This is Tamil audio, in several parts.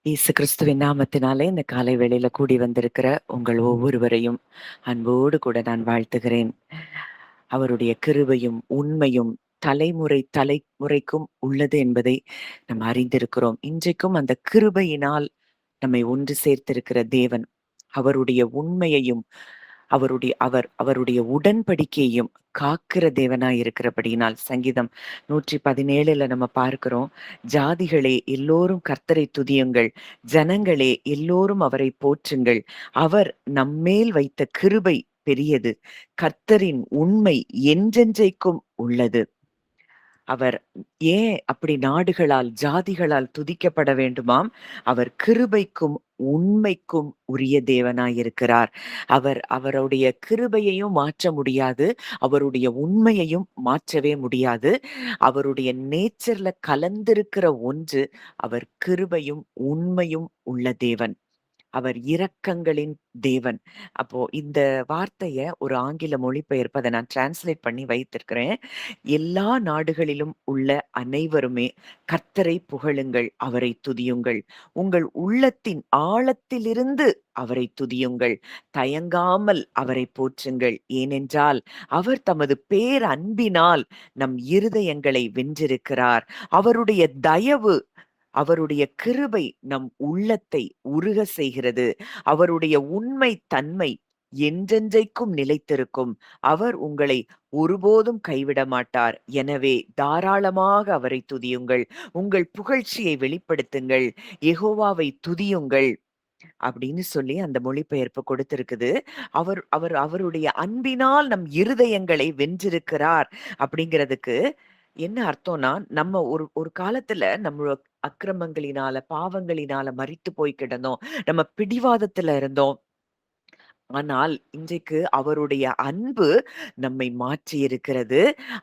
இயேசு கிறிஸ்துவின் நாமத்தினாலே இந்த காலை வேளையில கூடி வந்திருக்கிற உங்கள் ஒவ்வொருவரையும் அன்போடு கூட நான் வாழ்த்துகிறேன். அவருடைய கிருபையும் உண்மையும் தலைமுறைக்கும் உள்ளது என்பதை நாம் அறிந்திருக்கிறோம். இன்றைக்கும் அந்த கிருபையினால் நம்மை ஒன்று சேர்த்திருக்கிற தேவன் அவருடைய உண்மையையும் அவருடைய உடன்படிக்கையையும் காக்கிற தேவனாய் இருக்கிறபடியினால் சங்கீதம் 117 நம்ம பார்க்கிறோம். ஜாதிகளே எல்லோரும் கர்த்தரை துதியுங்கள், ஜனங்களே எல்லோரும் அவரை போற்றுங்கள், அவர் நம்மேல் வைத்த கிருபை பெரியது, கர்த்தரின் உண்மை என்றென்றைக்கும் உள்ளது. அவர் ஏன் அப்படி நாடுகளால் ஜாதிகளால் துதிக்கப்பட வேண்டுமாம்? அவர் கிருபைக்கும் உண்மைக்கும் உரிய தேவனாயிருக்கிறார். அவருடைய கிருபையையும் மாற்ற முடியாது, அவருடைய உண்மையையும் மாற்றவே முடியாது. அவருடைய நேச்சர்ல கலந்திருக்கிற ஒன்று அவர் கிருபையும் உண்மையும் உள்ள தேவன். அவர் இரக்கங்களின் தேவன். அப்போ இந்த வார்த்தைய ஒரு ஆங்கில மொழிபெயர்ப்பு அத நான் டிரான்ஸ்லேட் பண்ணி வைத்திருக்கிறேன். எல்லா நாடுகளிலும் உள்ள அனைவருமே கர்த்தரை புகழுங்கள், அவரை துதியுங்கள். உங்கள் உள்ளத்தின் ஆழத்திலிருந்து அவரை துதியுங்கள். தயங்காமல் அவரை போற்றுங்கள். ஏனென்றால் அவர் தமது பேரன்பினால் நம் இருதயங்களை வென்றிருக்கிறார். அவருடைய தயவு அவருடைய கிருபை நம் உள்ளத்தை உருக செய்கிறது. அவருடைய உண்மை தன்மை என்றென்றைக்கும் நிலைத்திருக்கும். அவர் உங்களை ஒருபோதும் கைவிட மாட்டார். எனவே தாராளமாக அவரை துதியுங்கள். உங்கள் புகழ்ச்சியை வெளிப்படுத்துங்கள். யெகோவாவை துதியுங்கள் அப்படின்னு சொல்லி அந்த மொழிபெயர்ப்பு கொடுத்திருக்குது. அவர் அவர் அவருடைய அன்பினால் நம் இருதயங்களை வென்றிருக்கிறார் அப்படிங்கிறதுக்கு என்ன அர்த்தம்னா, நம்ம ஒரு ஒரு காலத்துல நம்ம அக்கிரமங்களினால, பாவங்களினால மரித்து போய் கிடந்தோம். நம்ம பிடிவாதத்துல இருந்தோம். ஆனால் இன்றைக்கு அவருடைய அன்பு நம்மை மாற்றி இருக்கிறது.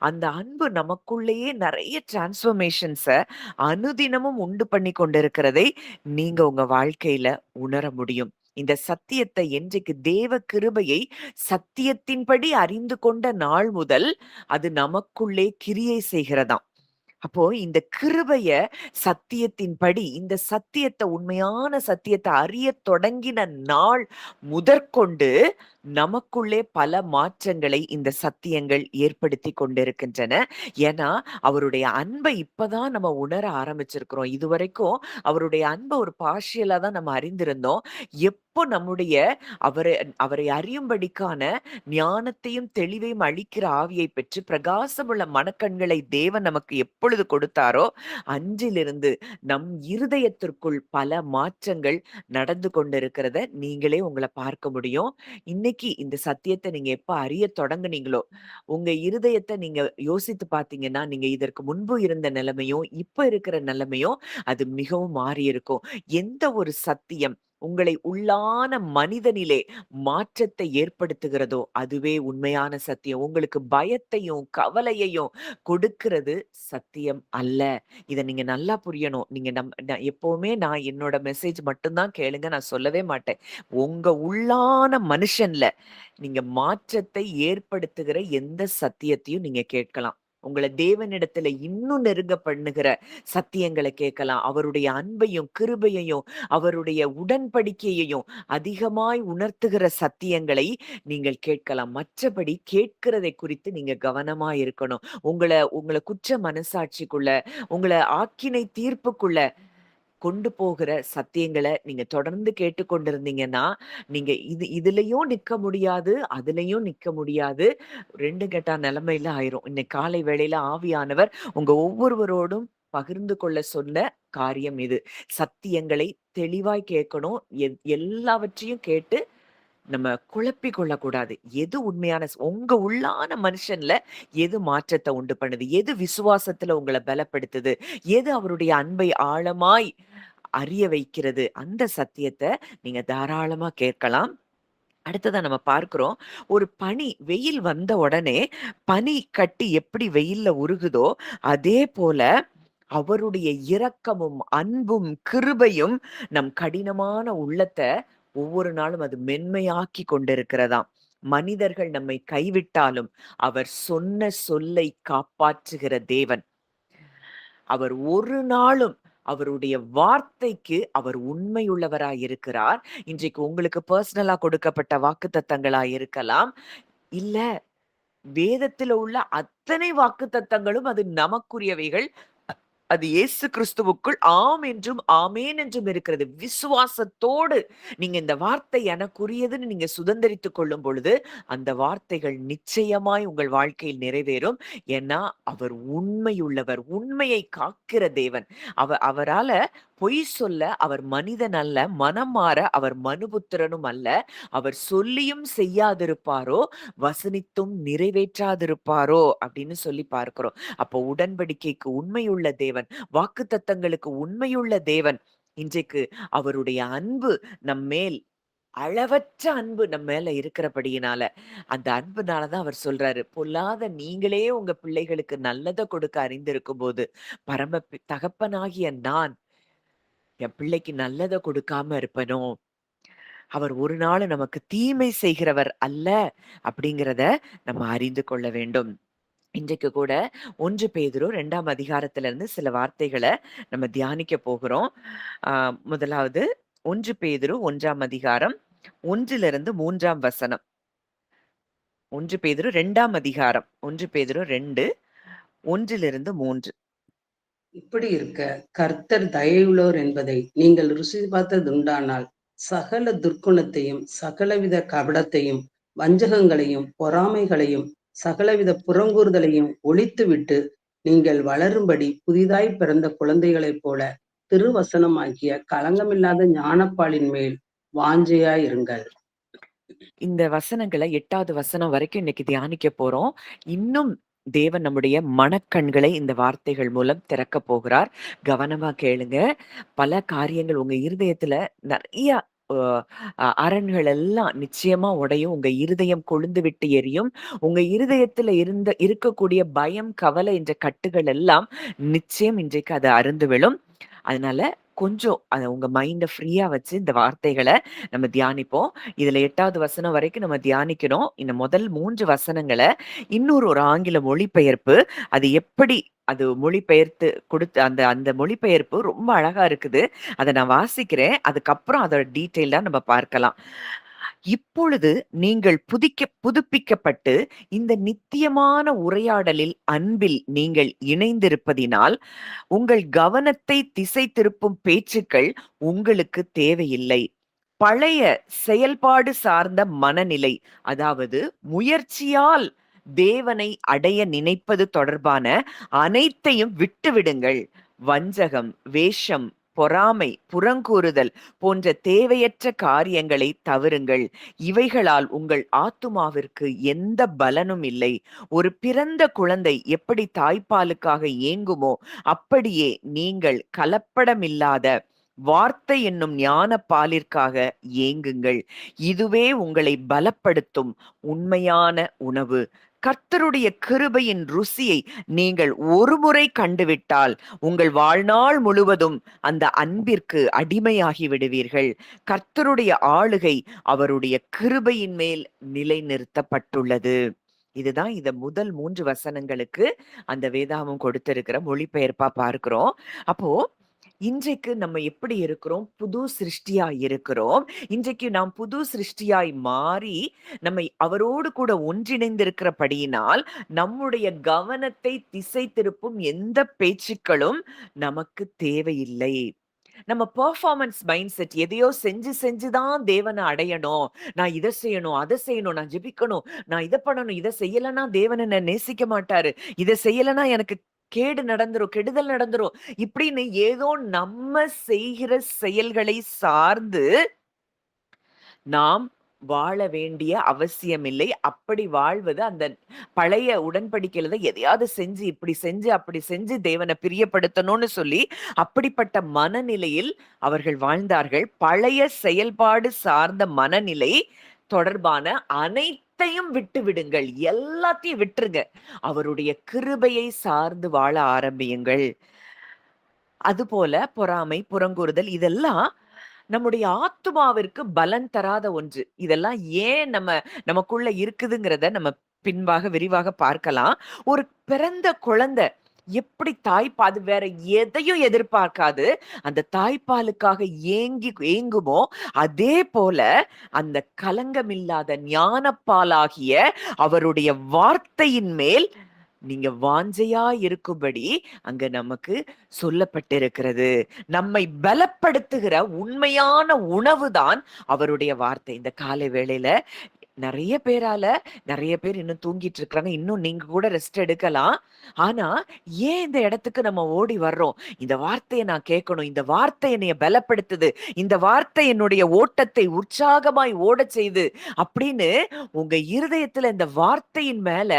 அந்த அன்பு நமக்குள்ளேயே நெறைய டிரான்ஸ்ஃபர்மேஷன்ஸ அனுதினமும் உண்டு பண்ணி கொண்டிருக்கிறதை நீங்க உங்க வாழ்க்கையில உணர முடியும். இந்த சத்தியத்தை என்றைக்கு தேவ கிருபையை சத்தியத்தின்படி அறிந்து கொண்ட நாள் முதல் அது நமக்குள்ளே கிரியை செய்கிறதாம். அப்போ இந்த கிருபைய சத்தியத்தின்படி இந்த சத்தியத்த உண்மையான சத்தியத்த அறியத் தொடங்கின நாள் முதற்கொண்டு நமக்குள்ளே பல மாற்றங்களை இந்த சத்தியங்கள் ஏற்படுத்திக் கொண்டிருக்கின்றன. ஏன்னா, அவருடைய அன்பை இப்பதான் நம்ம உணர ஆரம்பிச்சிருக்கிறோம். இதுவரைக்கும் அவருடைய அன்ப ஒரு பார்ஷியலா தான் நம்ம அறிந்திருந்தோம். எப்போ நம்முடைய அவரை அவரை அறியும்படிக்கான ஞானத்தையும் தெளிவையும் அளிக்கிற ஆவியை பெற்று பிரகாசமுள்ள மனக்கண்களை தேவன் நமக்கு எப்பொழுது கொடுத்தாரோ, அன்றிலிருந்து நம் இருதயத்திற்குள் பல மாற்றங்கள் நடந்து கொண்டிருக்கிறத நீங்களே உங்கள பார்க்க முடியும். இன்னைக்கு இந்த சத்தியத்த நீங்க எப்ப அறியத் தொடங்குனீங்களோ, உங்க இருதயத்த நீங்க யோசித்து பார்த்தீங்கன்னா, நீங்க இதற்கு முன்பு இருந்த நிலைமையும், இப்ப இருக்கிற நிலைமையும் அது மிகவும் மாறியிருக்கும். எந்த ஒரு சத்தியம் உங்களை உள்ளான மனிதனிலே மாற்றத்தை ஏற்படுத்துகிறதோ, அதுவே உண்மையான சத்தியம். உங்களுக்கு பயத்தையும், கவலையையும் கொடுக்கிறது சத்தியம் அல்ல. இத நீங்க நல்லா புரியணும். நீங்க எப்பவுமே நான் என்னோட மெசேஜ் மட்டும் தான் கேளுங்க. நான் சொல்லவே மாட்டேன். உங்க உள்ளான மனுஷன்ல நீங்க மாற்றத்தை ஏற்படுத்துகிற எந்த சத்தியத்தையும் நீங்க கேட்கலாம். உங்கள தேவனிடத்துல இன்னும் நெருங்க பண்ணுகிற சத்தியங்கள கேட்கலாம். அவருடைய அன்பையும், கிருபையையும், அவருடைய உடன்படிக்கையையும் அதிகமாய் உணர்த்துகிற சத்தியங்களை நீங்கள் கேட்கலாம். மற்றபடி கேட்கிறதை குறித்து நீங்க கவனமா இருக்கணும். உங்கள உங்கள குற்ற மனசாட்சிக்குள்ள, உங்கள ஆக்கினை தீர்ப்புக்குள்ள கொண்டு போகிற சத்தியங்கள நீங்க தொடர்ந்து கேட்டுக்கொண்டிருந்தீங்கன்னா, நீங்க இதுலயும் நிக்க முடியாது, அதுலயும் நிக்க முடியாது. 2 கெட்டா நெலைமையில ஆயிரும். இன்னைக்கு காலை வேளையில ஆவியானவர் உங்க ஒவ்வொருவரோடும் பகிர்ந்து கொள்ள சொன்ன காரியம் இது. சத்தியங்களை தெளிவாய் கேட்கணும். எல்லாவற்றையும் கேட்டு நம்ம குழப்பிக் கொள்ளக்கூடாது. எது உண்மையான உங்க உள்ளான மனுஷன்ல எது மாற்றத்த உண்டு பண்ணுது? எது விசுவாசத்துல உங்கள பலப்படுத்துது? எது அவருடைய அன்பை ஆழமாய் அறிய வைக்கிறது? அந்த சத்தியத்த நீங்க தாராளமா கேட்கலாம். அடுத்ததா நம்ம பார்க்கிறோம். ஒரு வெயில் வந்த உடனே பனி கட்டி எப்படி வெயில்ல உருகுதோ, அதே போல அவருடைய இரக்கமும், அன்பும், கிருபையும் நம் கடினமான உள்ளத்த ஒவ்வொரு நாளும் அது மென்மையாக்கிக் கொண்டிருக்கிறதாம். மனிதர்கள் நம்மை கைவிட்டாலும், அவர் சொன்ன சொல்லை காப்பாற்றுகிற தேவன். அவர் ஒரு நாளும் அவருடைய வார்த்தைக்கு அவர் உண்மையுள்ளவராய் இருக்கிறார். இன்றைக்கு உங்களுக்கு பர்சனலா கொடுக்கப்பட்ட வாக்குத்தத்தங்களா இருக்கலாம். இல்ல வேதத்தில உள்ள அத்தனை வாக்குத்தத்தங்களும் அது நமக்குரியவைகள். அது இயேசு கிறிஸ்துவுக்குள் ஆம் என்றும், ஆமென் என்றும் இருக்கிறது. விசுவாசத்தோடு நீங்க இந்த வார்த்தை எனக்குரியதுன்னு நீங்க சுதந்தரித்துக் கொள்ளும் பொழுது, அந்த வார்த்தைகள் நிச்சயமாய் உங்கள் வாழ்க்கையில் நிறைவேறும். ஏன்னா, அவர் உண்மையுள்ளவர். உண்மையை காக்கிற தேவன். அவரால பொய் சொல்ல அவர் மனிதன் அல்ல. மனம் மாற அவர் மனுபுத்திரனும் அல்ல. அவர் சொல்லியும் செய்யாதிருப்பாரோ, வசனித்தும் நிறைவேற்றாதிருப்பாரோ அப்படின்னு சொல்லி பார்க்கிறோம். அப்போ உடன்படிக்கைக்கு உண்மையுள்ள தேவன், வாக்குத்தத்தங்களுக்கு உண்மையுள்ள தேவன். இன்றைக்கு அவருடைய அன்பு நம்மேல் அளவற்ற அன்பு நம்ம மேல இருக்கிறபடியினால, அந்த அன்புனால தான் அவர் சொல்றாரு, "பொல்லாத நீங்களே உங்க பிள்ளைகளுக்கு நல்லத கொடுக்க அறிந்திருக்கும்போது, தகப்பனாகிய நான் என் பிள்ளைக்கு நல்லத கொடுக்காம இருப்பனோ?" அவர் ஒரு நாளும் நமக்கு தீமை செய்கிறவர் அல்ல அப்படிங்கிறத நம்ம அறிந்து கொள்ள வேண்டும். இன்றைக்கு கூட 1 பேதுரு 2ஆம் அதிகாரத்திலிருந்து சில வார்த்தைகள நம்ம தியானிக்க போகிறோம். ஆ முதலாவது 1 பேதுரு 1ஆம் அதிகாரம் 1லிருந்து 3ஆம் வசனம். 1 பேதுரு 2ஆம் அதிகாரம். 1 பேதுரு 2 1லிருந்து 3. இப்படி இருக்க கர்த்தர் தயவுள்ளவர் என்பதை நீங்கள் ருசி பார்த்ததுண்டானால் சகல துர்க்குணத்தையும் சகலவித கபடத்தையும் வஞ்சகங்களையும் பொறாமைகளையும் சகலவித புறங்கூறுதலையும் ஒழித்துவிட்டு நீங்கள் வளரும்படி புதிதாய் பிறந்த குழந்தைகளைப் போல திருவசனமாக்கிய களங்கமில்லாத ஞானப்பாலின் மேல் வாஞ்சையாயிருங்கள். இந்த வசனங்கள 8வது வசனம் வரைக்கும் இன்னைக்கு தியானிக்க போறோம். இன்னும் தேவன் நம்முடைய மனக்கண்களை இந்த வார்த்தைகள் மூலம் திறக்கப் போகிறார். கவனமா கேளுங்க. பல காரியங்கள் உங்க இருதயத்துல நெறைய அரண்கள் எல்லாம் நிச்சயமா உடையும். உங்க இருதயம் கொழுந்து விட்டு எரியும். உங்க இருதயத்துல இருக்கக்கூடிய பயம், கவலை என்ற கட்டுகள் எல்லாம் நிச்சயம் இன்றைக்கு அது அறுந்து விழும். அதனால கொஞ்சம் உங்க மைண்ட ஃப்ரீயா வச்சு இந்த வார்த்தைகள நம்ம தியானிப்போம். இதுல 8வது வசனம் வரைக்கும் நம்ம தியானிக்கணும். இந்த முதல் 3 வசனங்கள இன்னொரு ஒரு ஆங்கில மொழிபெயர்ப்பு, அது எப்படி அது மொழிபெயர்த்து குடுத்து அந்த அந்த மொழிபெயர்ப்பு ரொம்ப அழகா இருக்குது. அத நான் வாசிக்கிறேன். அதுக்கப்புறம் அதோட டீட்டெயிலா நம்ம பார்க்கலாம். இப்பொழுது நீங்கள் புதுப்பிக்கப்பட்டு இந்த நித்தியமான உரையாடலில் அன்பில் நீங்கள் இணைந்திருப்பதினால் உங்கள் கவனத்தை திசை திருப்பும் பேச்சுக்கள் உங்களுக்கு தேவையில்லை. பழைய செயல்பாடு சார்ந்த மனநிலை, அதாவது முயற்சியால் தேவனை அடைய நினைப்பது தொடர்பான அனைத்தையும் விட்டுவிடுங்கள். வஞ்சகம், வேஷம், பொறாமை, புறங்கூறுதல் போன்ற தேவையற்ற காரியங்களை தவிருங்கள். இவைகளால் உங்கள் ஆத்துமாவிற்கு எந்த பலனும் இல்லை. ஒரு பிறந்த குழந்தை எப்படி தாய்ப்பாலுக்காக ஏங்குமோ, அப்படியே நீங்கள் கலப்படமில்லாத வார்த்தை என்னும் ஞான பாலிற்காக ஏங்குங்கள். இதுவே உங்களை பலப்படுத்தும் உண்மையான உணவு. கர்த்தருடைய கிருபையின் ருசியை நீங்கள் ஒருமுறை கண்டுவிட்டால் உங்கள் வாழ்நாள் முழுவதும் அந்த அன்பிற்கு அடிமையாகி விடுவீர்கள். கர்த்தருடைய ஆளுகை அவருடைய கிருபையின் மேல் நிலைநிறுத்தப்பட்டுள்ளது. இதுதான் இந்த முதல் 3 வசனங்களுக்கு அந்த வேதாகமம் கொடுத்திருக்கிற மொழிபெயர்ப்பா பார்க்கிறோம். அப்போ இன்றைக்கு நம்ம எப்படி இருக்கிறோம்? புது சிருஷ்டியாய் இருக்கிறோம். இன்றைக்கு நாம் புது சிருஷ்டியாய் மாறி, நம்மை அவரோடு கூட ஒன்றிணைந்திருக்கிறபடியினால், நம்முடைய கவனத்தை திசை திருப்பும் எந்த பேச்சுக்களும் நமக்கு தேவையில்லை. நம்ம பெர்ஃபார்மன்ஸ் மைண்ட் செட் எதையோ செஞ்சு செஞ்சு தான் தேவன அடையணும். நான் இத செய்யணும், அத செய்யணும், நான் ஜெபிக்கணும், நான் இத பண்ணணும், இத செய்யலன்னா தேவன் என்ன நேசிக்க மாட்டாரு. இத செய்யலன்னா எனக்கு கேடு நடந்துரும், கெடுதல் நடந்துரும். இப்படின்னு ஏதோ நம்ம செய்கிற செயல்களை சார்ந்து நாம் வாழ வேண்டிய அவசியமில்லை. அப்படி வாழ்வது அந்த பழைய உடன்படிக்கையில தான் எதையாவது செஞ்சு, இப்படி செஞ்சு, அப்படி செஞ்சு தேவன பிரியப்படுத்தணும்னு சொல்லி, அப்படிப்பட்ட மனநிலையில் அவர்கள் வாழ்ந்தார்கள். பழைய செயல்பாடு சார்ந்த மனநிலை தொடர்பான அனைத்தையும் விட்டு விடுங்கள். எல்லாத்தையும் விட்டுருங்க. அவருடைய கிருபையை சார்ந்து வாழ ஆரம்பியுங்கள். அதுபோல பொறாமை, புறங்கூறுதல் இதெல்லாம் நம்முடைய ஆத்துமாவிற்கு பலன் தராத ஒன்று. இதெல்லாம் ஏன் நமக்குள்ள இருக்குதுங்கிறத நம்ம பின்பாக விரிவாக பார்க்கலாம். ஒரு பிறந்த குழந்தை எப்படி தாய்ப்பா அது வேற எதையும் எதிர்பார்க்காது. அந்த தாய்ப்பாலுக்காக ஏங்குமோ, அதே போல அந்த கலங்கமில்லாத ஞானப்பாலாகிய அவருடைய வார்த்தையின் மேல் நீங்க வாஞ்சையா இருக்கும்படி அங்க நமக்கு சொல்லப்பட்டிருக்கிறது. நம்மை பலப்படுத்துகிற உண்மையான உணவுதான் அவருடைய வார்த்தை. இந்த காலை வேளையில நெறைய பேரால நெறைய பேர் இன்னும் தூங்கிட்டு இருக்காங்க. இன்னும் நீங்க கூட ரெஸ்ட் எடுக்கலாம். ஆனா, ஏன் இந்த இடத்துக்கு நம்ம ஓடி வர்றோம்? இந்த வார்த்தைய நான் கேட்கணும். இந்த வார்த்தை என்னைய பலப்படுத்துது. இந்த வார்த்தை என்னுடைய ஓட்டத்தை உற்சாகமாய் ஓடச் செய்யுது. அப்படின்னு உங்க இருதயத்துல இந்த வார்த்தையின் மேல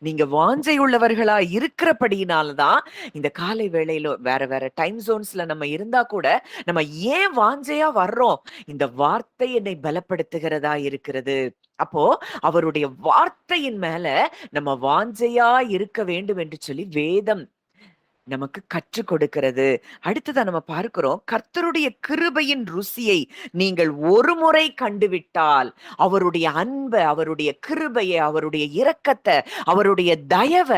நீங்க வாஞ்சை உள்ளவர்களா இருக்கிறபடியினால தான், இந்த காலை வேளையில வேற வேற டைம் ஜோன்ஸ்ல நம்ம இருந்தா கூட, நம்ம ஏன் வாஞ்சையா வர்றோம்? இந்த வார்த்தை என்னை பலப்படுத்துகிறதா இருக்கிறது. அப்போ அவருடைய வார்த்தையின் மேல நம்ம வாஞ்சையா இருக்க வேண்டும் என்று சொல்லி வேதம் நமக்கு கற்றுக் கொடுக்கிறது. அடுத்ததா நம்ம பார்க்கிறோம், கர்த்தருடைய கிருபையின் ருசியை நீங்கள் ஒரு முறை கண்டுவிட்டால், அவருடைய அன்ப, அவருடைய கிருபைய, அவருடைய இரக்கத்த, அவருடைய தயவ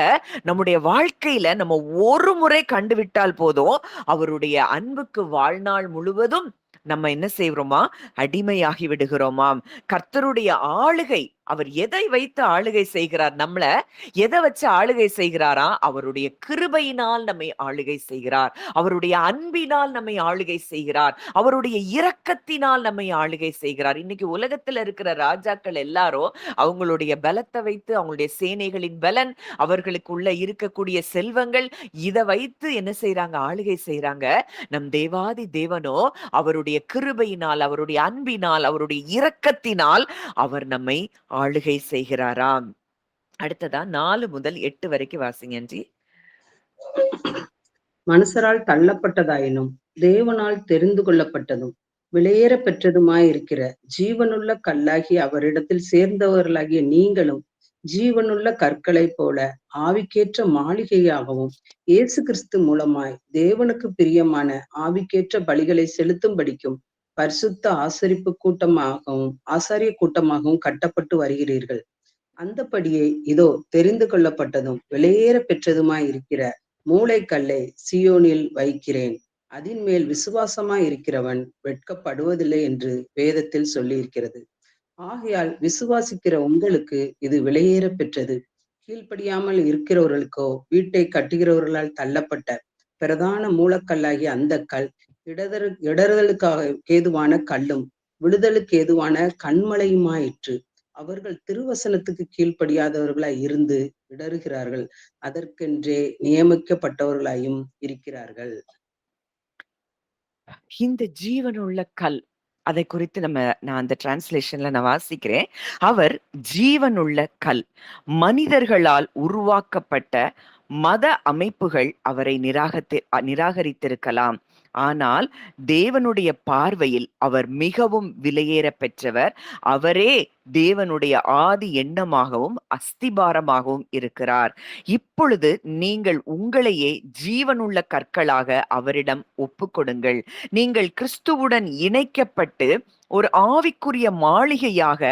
நம்முடைய வாழ்க்கையில நம்ம ஒரு முறை கண்டுவிட்டால் போதும், அவருடைய அன்புக்கு வாழ்நாள் முழுவதும் நம்ம என்ன செய்றோமா? அடிமையாகி விடுகிறோமாம். கர்த்தருடைய ஆளுகை, அவர் எதை வைத்து ஆளுகை செய்கிறார் நம்மள? எதை வச்சு ஆளுகை செய்கிறாராம்? அவருடைய கிருபையினால் நம்மை ஆளுகை செய்கிறார். அவருடைய அன்பினால் நம்மை ஆளுகை செய்கிறார். அவருடைய இரக்கத்தினால் நம்மை ஆளுகை செய்கிறார். இன்னைக்கு உலகத்துல இருக்கிற ராஜாக்கள் எல்லாரும் அவங்களுடைய பலத்தை வைத்து, அவங்களுடைய சேனைகளின் பலன், அவர்களுக்குள்ள இருக்கக்கூடிய செல்வங்கள், இத வைத்து என்ன செய்றாங்க? ஆளுகை செய்றாங்க. நம் தேவாதி தேவனோ அவருடைய கிருபையினால், அவருடைய அன்பினால், அவருடைய இரக்கத்தினால் அவர் நம்மை ஆளுகை செய்கிறாராம். அடுத்ததா 4 முதல் 8 வரைக்கும் வாசிங்க ஆன்ட்டி. மனுஷரால் தள்ளப்பட்டதாயினும் தேவனால் தெரிந்து கொள்ளப்பட்டதும் விலையேற பெற்றதுமாயிருக்கிற ஜீவனுள்ள கல்லாகி அவரிடத்தில் சேர்ந்தவர்களாகிய நீங்களும் ஜீவனுள்ள கற்களைப் போல ஆவிக்கேற்ற மாளிகையாகவும் இயேசு கிறிஸ்து மூலமாய் தேவனுக்கு பிரியமான ஆவிக்கேற்ற பலிகளை செலுத்தும்படிக்கும் பரிசுத்த ஆசரிப்பு கூட்டமாகவும் ஆசாரிய கூட்டமாகவும் கட்டப்பட்டு வருகிறீர்கள். அந்தப்படியே இதோ தெரிந்து கொள்ளப்பட்டதும் விலையேற பெற்றதுமாய் இருக்கிற மூளைக்கல்லை சீயோனில் வைக்கிறேன். அதின் மேல் விசுவாசமாய் இருக்கிறவன் வெட்கப்படுவதில்லை என்று வேதத்தில் சொல்லி இருக்கிறது. ஆகையால் விசுவாசிக்கிற உங்களுக்கு இது விலையேற பெற்றது. கீழ்ப்படியாமல் இருக்கிறவர்களுக்கோ வீட்டை கட்டுகிறவர்களால் தள்ளப்பட்ட பிரதான மூலக்கல்லாகிய அந்த கல் இடறுதலுக்காக ஏதுவான கல்லும் விடுதலுக்கு ஏதுவான கண்மலையுமாயிற்று. அவர்கள் திருவசனத்துக்கு கீழ்ப்படியாதவர்களாய் இருந்து இடறுகிறார்கள். அதற்கென்றே நியமிக்கப்பட்டவர்களாயும் இருக்கிறார்கள். இந்த ஜீவனுள்ள கல், அதை குறித்து நான் அந்த டிரான்ஸ்லேஷன்ல நான் வாசிக்கிறேன். அவர் ஜீவனுள்ள கல். மனிதர்களால் உருவாக்கப்பட்ட மத அமைப்புகள் அவரை நிராகரித்திருக்கலாம். ஆனால் தேவனுடைய பார்வையில் அவர் மிகவும் விலையேற பெற்றவர். அவரே தேவனுடைய ஆதி எண்ணமாகவும் அஸ்திபாரமாகவும் இருக்கிறார். இப்பொழுது நீங்கள் உங்களையே ஜீவனுள்ள கற்களாக அவரிடம் ஒப்புக்கொடுங்கள். நீங்கள் கிறிஸ்துவுடன் இணைக்கப்பட்டு ஒரு ஆவிக்குரிய மாளிகையாக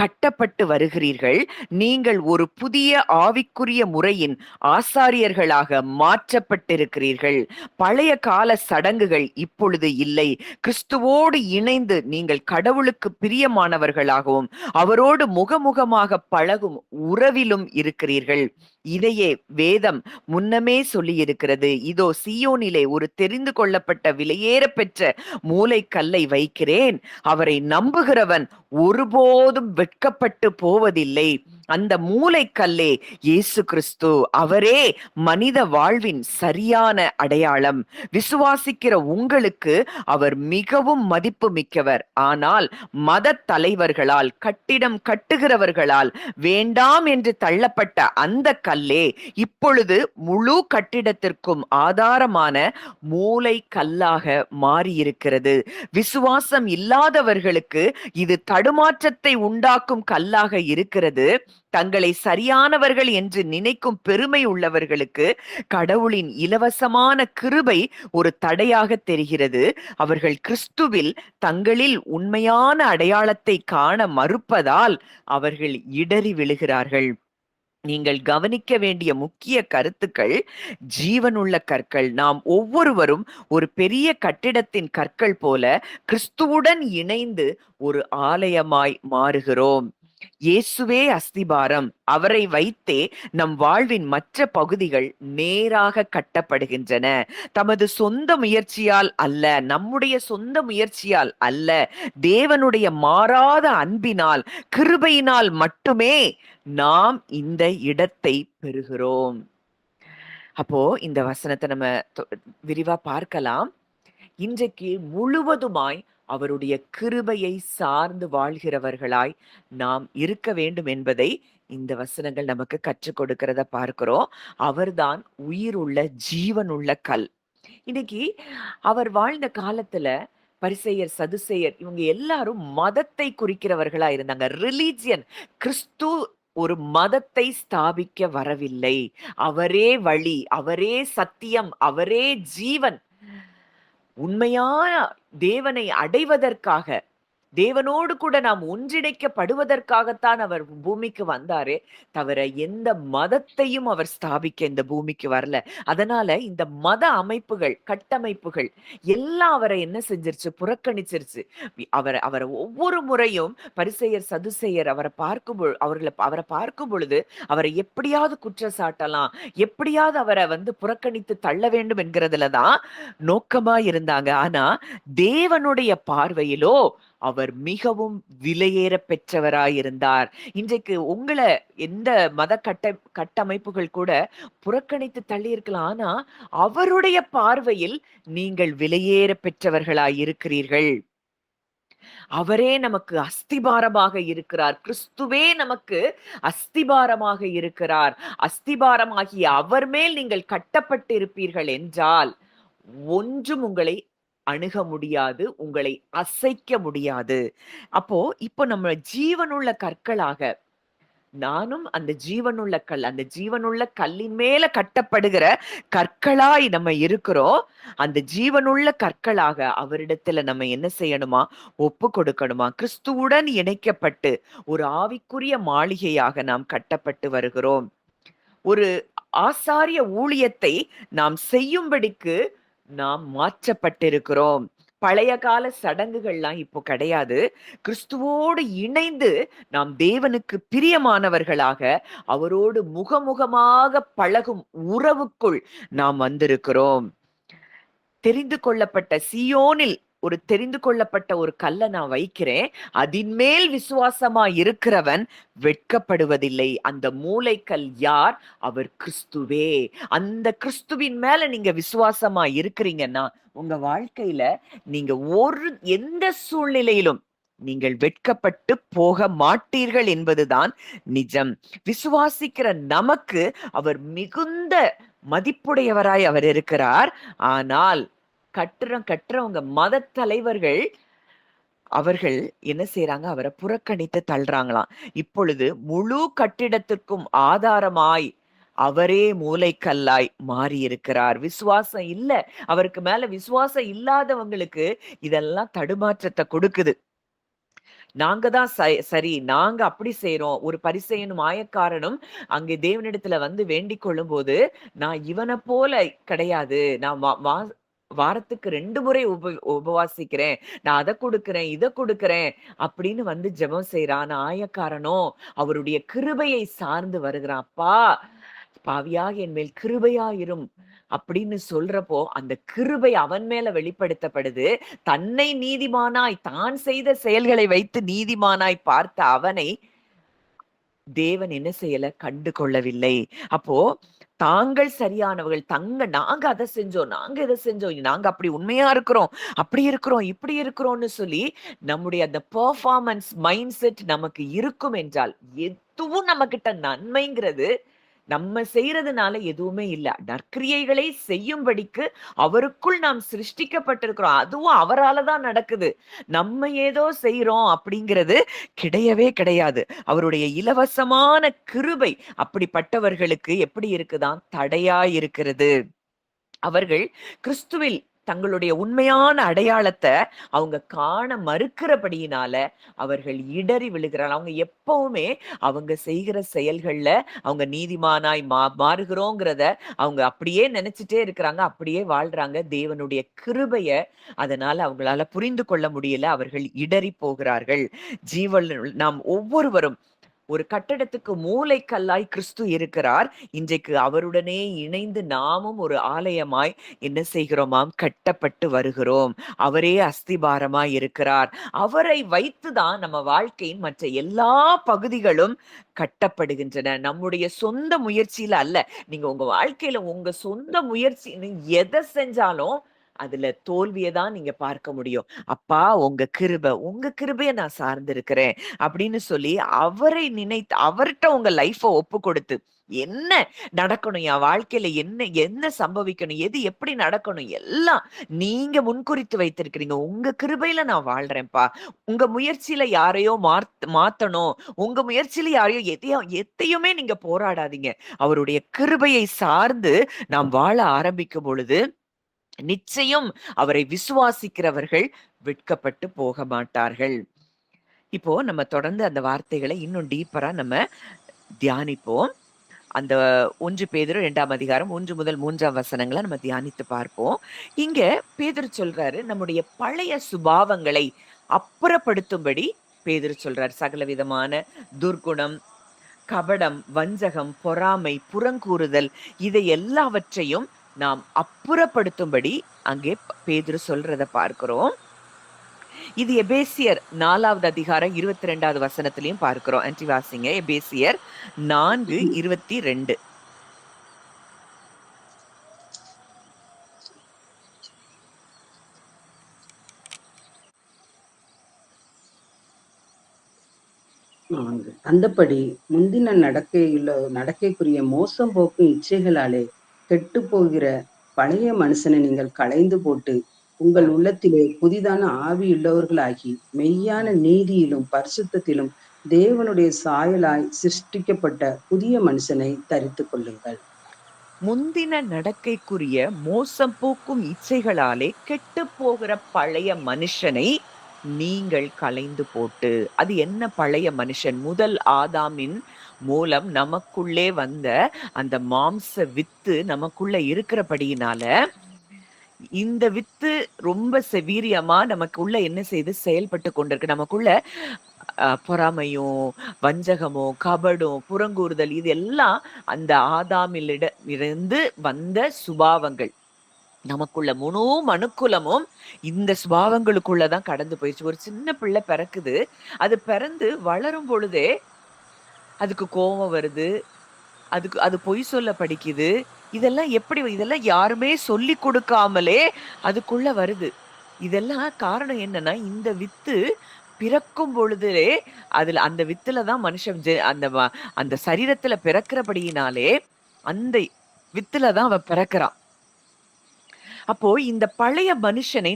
கட்டப்பட்டு வருகிறீர்கள். நீங்கள் ஒரு புதிய ஆவிக்குரிய முறையின் ஆசாரியர்களாக மாற்றப்பட்டிருக்கிறீர்கள். பழைய கால சடங்குகள் இப்பொழுது இல்லை. கிறிஸ்துவோடு இணைந்து நீங்கள் கடவுளுக்கு பிரியமானவர்களாகவும் அவரோடு முகமுகமாக பழகும் உறவிலும் இருக்கிறீர்கள். இதையே வேதம் முன்னமே சொல்லி இருக்கிறது. இதோ சீயோனிலே ஒரு தெரிந்து கொள்ளப்பட்ட விலையேற பெற்ற மூலைக்கல்லை வைக்கிறேன். அவரை நம்புகிறவன் ஒருபோதும் வெட்கப்பட்டு போவதில்லை. அந்த மூலைக்கல்லே இயேசு கிறிஸ்து. அவரே மனித வாழ்வின் சரியான அடையாளம். விசுவாசிக்கிற உங்களுக்கு அவர் மிகவும் மதிப்பு மிக்கவர். ஆனால் மத தலைவர்களால், கட்டிடம் கட்டுகிறவர்களால் வேண்டாம் என்று தள்ளப்பட்ட அந்த கல்லே இப்பொழுது முழு கட்டிடத்திற்கும் ஆதாரமான மூலை கல்லாக மாறியிருக்கிறது. விசுவாசம் இல்லாதவர்களுக்கு இது தடுமாற்றத்தை உண்டாக்கும் கல்லாக இருக்கிறது. தங்களை சரியானவர்கள் என்று நினைக்கும் பெருமை உள்ளவர்களுக்கு கடவுளின் இலவசமான கிருபை ஒரு தடையாக தெரிகிறது. அவர்கள் கிறிஸ்துவில் தங்களில் உண்மையான அடையாளத்தை காண மறுப்பதால் அவர்கள் இடறி விழுகிறார்கள். நீங்கள் கவனிக்க வேண்டிய முக்கிய கருத்துக்கள், ஜீவனுள்ள கற்கள். நாம் ஒவ்வொருவரும் ஒரு பெரிய கட்டிடத்தின் கற்கள் போல கிறிஸ்துவுடன் இணைந்து ஒரு ஆலயமாய் மாறுகிறோம். இயேசுவே அஸ்திபாரம். அவரை வைத்தே நம் வாழ்வின் மற்ற பகுதிகள் நேராக கட்டப்படுகின்றன. தமது சொந்த முயற்சியால் அல்ல, நம்முடைய சொந்த முயற்சியால் அல்ல, தேவனுடைய மாறாத அன்பினால், கிருபையினால் மட்டுமே நாம் இந்த இடத்தை பெறுகிறோம். அப்போ இந்த வசனத்தை நம்ம விரிவா பார்க்கலாம். இன்றைக்கு முழுவதுமாய் அவருடைய கிருபையை சார்ந்து வாழ்கிறவர்களாய் நாம் இருக்க வேண்டும் என்பதை இந்த வசனங்கள் நமக்கு கற்றுக் கொடுக்கிறத பார்க்கிறோம். அவர்தான் உயிருள்ள ஜீவனுள்ள கல். இன்னைக்கு அவர் வாழ்ந்த காலத்துல பரிசேயர், சதுசேயர் இவங்க எல்லாரும் மதத்தை குறிக்கிறவர்களா இருந்தாங்க. ரிலீஜியன். கிறிஸ்து ஒரு மதத்தை ஸ்தாபிக்க வரவில்லை. அவரே வழி, அவரே சத்தியம், அவரே ஜீவன். உண்மையான தேவனை அடைவதற்காக, தேவனோடு கூட நாம் ஒன்றிணைக்கப்படுவதற்காகத்தான் அவர் பூமிக்கு வந்தாரே தவிர எந்த மதத்தையும் அவர் ஸ்தாபிக்க இந்த பூமிக்கு வரல. அதனால இந்த மத அமைப்புகள், கட்டமைப்புகள் எல்லாம் அவரை என்ன செஞ்சிருச்சு? புறக்கணிச்சிருச்சு. அவரை ஒவ்வொரு முறையும் பரிசேயர், சதுசேயர் அவரை பார்க்கும் பொழுது அவரை எப்படியாவது குற்றம் சாட்டலாம், எப்படியாவது அவரை புறக்கணித்து தள்ள வேண்டும் என்கிறதுலதான் நோக்கமா இருந்தாங்க. ஆனா தேவனுடைய பார்வையிலோ அவர் மிகவும் விலையேற பெற்றவராயிருந்தார். இன்றைக்கு உங்களை எந்த மத கட்டமைப்புகள் கூட புறக்கணித்து தள்ளி இருக்கலாம். ஆனா அவருடைய பார்வையில் நீங்கள் விலையேற பெற்றவர்களாய் இருக்கிறீர்கள். அவரே நமக்கு அஸ்திபாரமாக இருக்கிறார். கிறிஸ்துவே நமக்கு அஸ்திபாரமாக இருக்கிறார். அஸ்திபாரமாகிய அவர் மேல் நீங்கள் கட்டப்பட்டு இருப்பீர்கள் என்றால் ஒன்றும் உங்களை அணுக முடியாது, உங்களை அசைக்க முடியாது. இப்போ நம்ம ஜீவனுள்ள கற்களாக, நானும் அந்த ஜீவனுள்ள கல், அந்த ஜீவனுள்ள கல்லின் மேல கட்டப்படுகிற கற்களாய் நம்ம இருக்கிறோம். அந்த ஜீவனுள்ள கற்களாக அவரிடத்துல நம்ம என்ன செய்யணுமா? ஒப்பு கொடுக்கணுமா? கிறிஸ்துவுடன் இணைக்கப்பட்டு ஒரு ஆவிக்குரிய மாளிகையாக நாம் கட்டப்பட்டு வருகிறோம். ஒரு ஆசாரிய ஊழியத்தை நாம் செய்யும்படிக்கு நாம் மாற்றப்பட்டிருக்கிறோம். பழைய கால சடங்குகள்லாம் இப்போ கிடையாது. கிறிஸ்துவோடு இணைந்து நாம் தேவனுக்கு பிரியமானவர்களாக அவரோடு முகமுகமாக பழகும் உறவுக்குள் நாம் வந்திருக்கிறோம். தெரிந்து கொள்ளப்பட்ட சீயோனில் தெரிந்து கொள்ளப்பட்ட ஒரு கல்லை நான் வைக்கிறேன், அதின் மேல் விசுவாசமா இருக்கிறவன் வெட்கப்படுவதில்லை. அந்த மூலைக்கல் யார்? அவர் கிறிஸ்துவே. அந்த கிறிஸ்துவின் மேல நீங்க விசுவாசமா இருக்கிறீங்கன்னா உங்க வாழ்க்கையில நீங்க எந்த சூழ்நிலையிலும் நீங்கள் வெட்கப்பட்டு போக மாட்டீர்கள் என்பதுதான் நிஜம். விசுவாசிக்கிற நமக்கு அவர் மிகுந்த மதிப்புடையவராய் அவர் இருக்கிறார். ஆனால் கட்டுறவங்க மத தலைவர்கள் அவர்கள் என்ன செய்யறாங்க? அவரை புறக்கணித்து தள்ளுறாங்களாம். இப்பொழுது முழு கட்டிடத்திற்கும் ஆதாரமாய் அவரே மூலைக்கல்லாய் மாறி இருக்கிறார். விசுவாசம் இல்ல, அவருக்கு மேல விசுவாசம் இல்லாதவங்களுக்கு இதெல்லாம் தடுமாற்றத்தை கொடுக்குது. நாங்க தான் சரி, நாங்க அப்படி செய்யறோம். ஒரு பரிசேயனும் ஆயக்காரனும் அங்கே தேவனிடத்துல வேண்டிக் கொள்ளும் போது, நான் இவனை போல கிடையாது, நான் வாரத்துக்கு 2 முறை உபவாசிக்கிறேன், நான் அதை கொடுக்கிறேன், இதை கொடுக்கிறேன் அப்படின்னு ஜெபம் செய்யறான். ஆயக்காரனோ அவருடைய கிருபையை சார்ந்து வருகிறான். அப்பா, பாவியாக என் மேல் கிருபையாயிரும் அப்படின்னு சொல்றப்போ அந்த கிருபை அவன் மேல வெளிப்படுத்தப்படுது. தன்னை நீதிமானாய், தான் செய்த செயல்களை வைத்து நீதிமானாய் பார்த்த அவனை தேவன் என்ன செய்யல? கண்டு கொள்ளவில்லை. அப்போ தாங்கள் சரியானவர்கள், நாங்க அதை செஞ்சோம், நாங்க இதை செஞ்சோம், நாங்க அப்படி உண்மையா இருக்கிறோம், அப்படி இருக்கிறோம், இப்படி இருக்கிறோம்னு சொல்லி நம்முடைய அந்த பெர்ஃபார்மன்ஸ் மைண்ட் செட் நமக்கு இருக்கும் என்றால் எதுவும் நம்ம கிட்ட நன்மைங்கிறது நம்ம செய்யறதுனால எதுவுமே இல்ல. நற்கிரியைகளை செய்யும்படிக்கு அவருக்குள் நாம் சிருஷ்டிக்கப்பட்டிருக்கிறோம். அதுவும் அவராலதான் நடக்குது. நம்ம ஏதோ செய்யறோம் அப்படிங்கிறது கிடையவே கிடையாது. அவருடைய இலவசமான கிருபை அப்படிப்பட்டவர்களுக்கு எப்படி இருக்குதான்? தடையா இருக்கிறது. அவர்கள் கிறிஸ்துவில் தங்களுடைய உண்மையான அடையாளத்தை அவங்க காண மறுக்கிறபடியினால அவர்கள் இடறி விழுகிறார்கள். அவங்க எப்பவுமே அவங்க செய்கிற செயல்கள்ல அவங்க நீதிமானாய் மாறுகிறோங்கிறத அவங்க அப்படியே நினைச்சிட்டே இருக்கிறாங்க, அப்படியே வாழ்றாங்க. தேவனுடைய கிருபைய அதனால அவங்களால புரிந்து கொள்ள முடியல. அவர்கள் இடறி போகிறார்கள். ஜீவன் நாம் ஒவ்வொருவரும் ஒரு கட்டடத்துக்கு மூலைக்கல்லாய் கிறிஸ்து இருக்கிறார். இன்றைக்கு அவருடனே இணைந்து நாமும் ஒரு ஆலயமாய் என்ன செய்கிறோமாம்? கட்டப்பட்டு வருகிறோம். அவரே அஸ்திபாரமாய் இருக்கிறார். அவரை வைத்துதான் நம்ம வாழ்க்கையின் மற்ற எல்லா பகுதிகளும் கட்டப்படுகின்றன. நம்முடைய சொந்த முயற்சியில அல்ல. நீங்க உங்க வாழ்க்கையில உங்க சொந்த முயற்சி எதை செஞ்சாலும் அதுல தோல்வியை தான் நீங்க பார்க்க முடியும். அப்பா உங்க கிருபைய நான் சார்ந்திருக்கிறேன் அப்படின்னு சொல்லி அவரை நினைத்து அவர்கிட்ட உங்க லைஃப ஒப்பு கொடுத்து என்ன நடக்கணும், என் வாழ்க்கையில என்ன என்ன சம்பவிக்கணும், எது எப்படி நடக்கணும் எல்லாம் நீங்க முன்குறித்து வைத்திருக்கிறீங்க. உங்க கிருபையில நான் வாழ்றேன்ப்பா. உங்க முயற்சியில யாரையோ மாத்தணும், உங்க முயற்சியில யாரையோ எதையுமே நீங்க போராடாதீங்க. அவருடைய கிருபையை சார்ந்து நாம் வாழ ஆரம்பிக்கும் பொழுது நிச்சயம் அவரை விசுவாசிக்கிறவர்கள் வெட்கப்பட்டு போக மாட்டார்கள். இப்போ நம்ம தொடர்ந்து அந்த வார்த்தைகளை இன்னும் டீப்பரா நம்ம தியானிப்போம். அந்த 1 பேதுரு 2ஆம் அதிகாரம் 1 முதல் 3ஆம் வசனங்களை நம்ம தியானித்து பார்ப்போம். இங்க பேதுரு சொல்றாரு, நம்முடைய பழைய சுபாவங்களை அப்புறப்படுத்தும்படி பேதுரு சொல்றாரு. சகலவிதமான துர்குணம், கபடம், வஞ்சகம், பொறாமை, புறங்கூறுதல் இதை எல்லாவற்றையும் நாம் அப்புறப்படுத்தும்படி அங்கே பேதுரு சொல்றத பார்க்கிறோம். இது எபேசியர் 4வது அதிகாரம் 22வது வசனத்திலையும் பார்க்கிறோம். ஆன்டி வாசிங்க. எபேசியர் 4:22. அந்தப்படி முந்தின நடக்கைக்குரிய மோசம் போக்கும் இச்சைகளாலே கெட்டு போகிற பழைய மனுஷனை நீங்கள் களைந்து போட்டு உங்கள் உள்ளத்திலே புதிதான ஆவியுள்ளவர்களாகி மெய்யான நீதியிலும் பரிசுத்தத்திலும் தேவனுடைய சாயலாய் சிருஷ்டிக்கப்பட்ட புதிய மனுஷனை தரித்து கொள்ளுங்கள். முந்தின நடக்கைக்குரிய மோசம் போக்கும் இச்சைகளாலே கெட்டு போகிற பழைய மனுஷனை நீங்கள் களைந்து போட்டு, அது என்ன பழைய மனுஷன்? முதல் ஆதாமின் மூலம் நமக்குள்ளே வந்த அந்த மாம்ச வித்து நமக்குள்ள இருக்கிறபடியினால இந்த வித்து ரொம்ப செவீரியமா நமக்குள்ள என்ன செய்து செயல்பட்டு கொண்டிருக்கு. நமக்குள்ள பொறாமையும், வஞ்சகமோ, கபடும், புறங்கூறுதல் இது எல்லாம் அந்த ஆதாமிலிருந்து வந்த சுபாவங்கள். நமக்குள்ள முழு மனுக்குலமும் இந்த சுபாவங்களுக்குள்ளதான் கடந்து போயிடுச்சு. ஒரு சின்ன பிள்ளை பிறக்குது. அது பிறந்து வளரும் பொழுதே அதுக்கு கோபம் வருது, அது பொய் சொல்ல படிக்குது. இதெல்லாம் யாருமே சொல்லி கொடுக்காமலே அதுக்குள்ள வருது. இதெல்லாம் காரணம் என்னன்னா, இந்த வித்து பிறக்கும் பொழுதே அதுல அந்த வித்துலதான் மனுஷன் அந்த சரீரத்துல பிறக்கிறபடியினாலே அந்த வித்துலதான் அவன் பிறக்கிறான். அப்போ இந்த பழைய மனுஷனை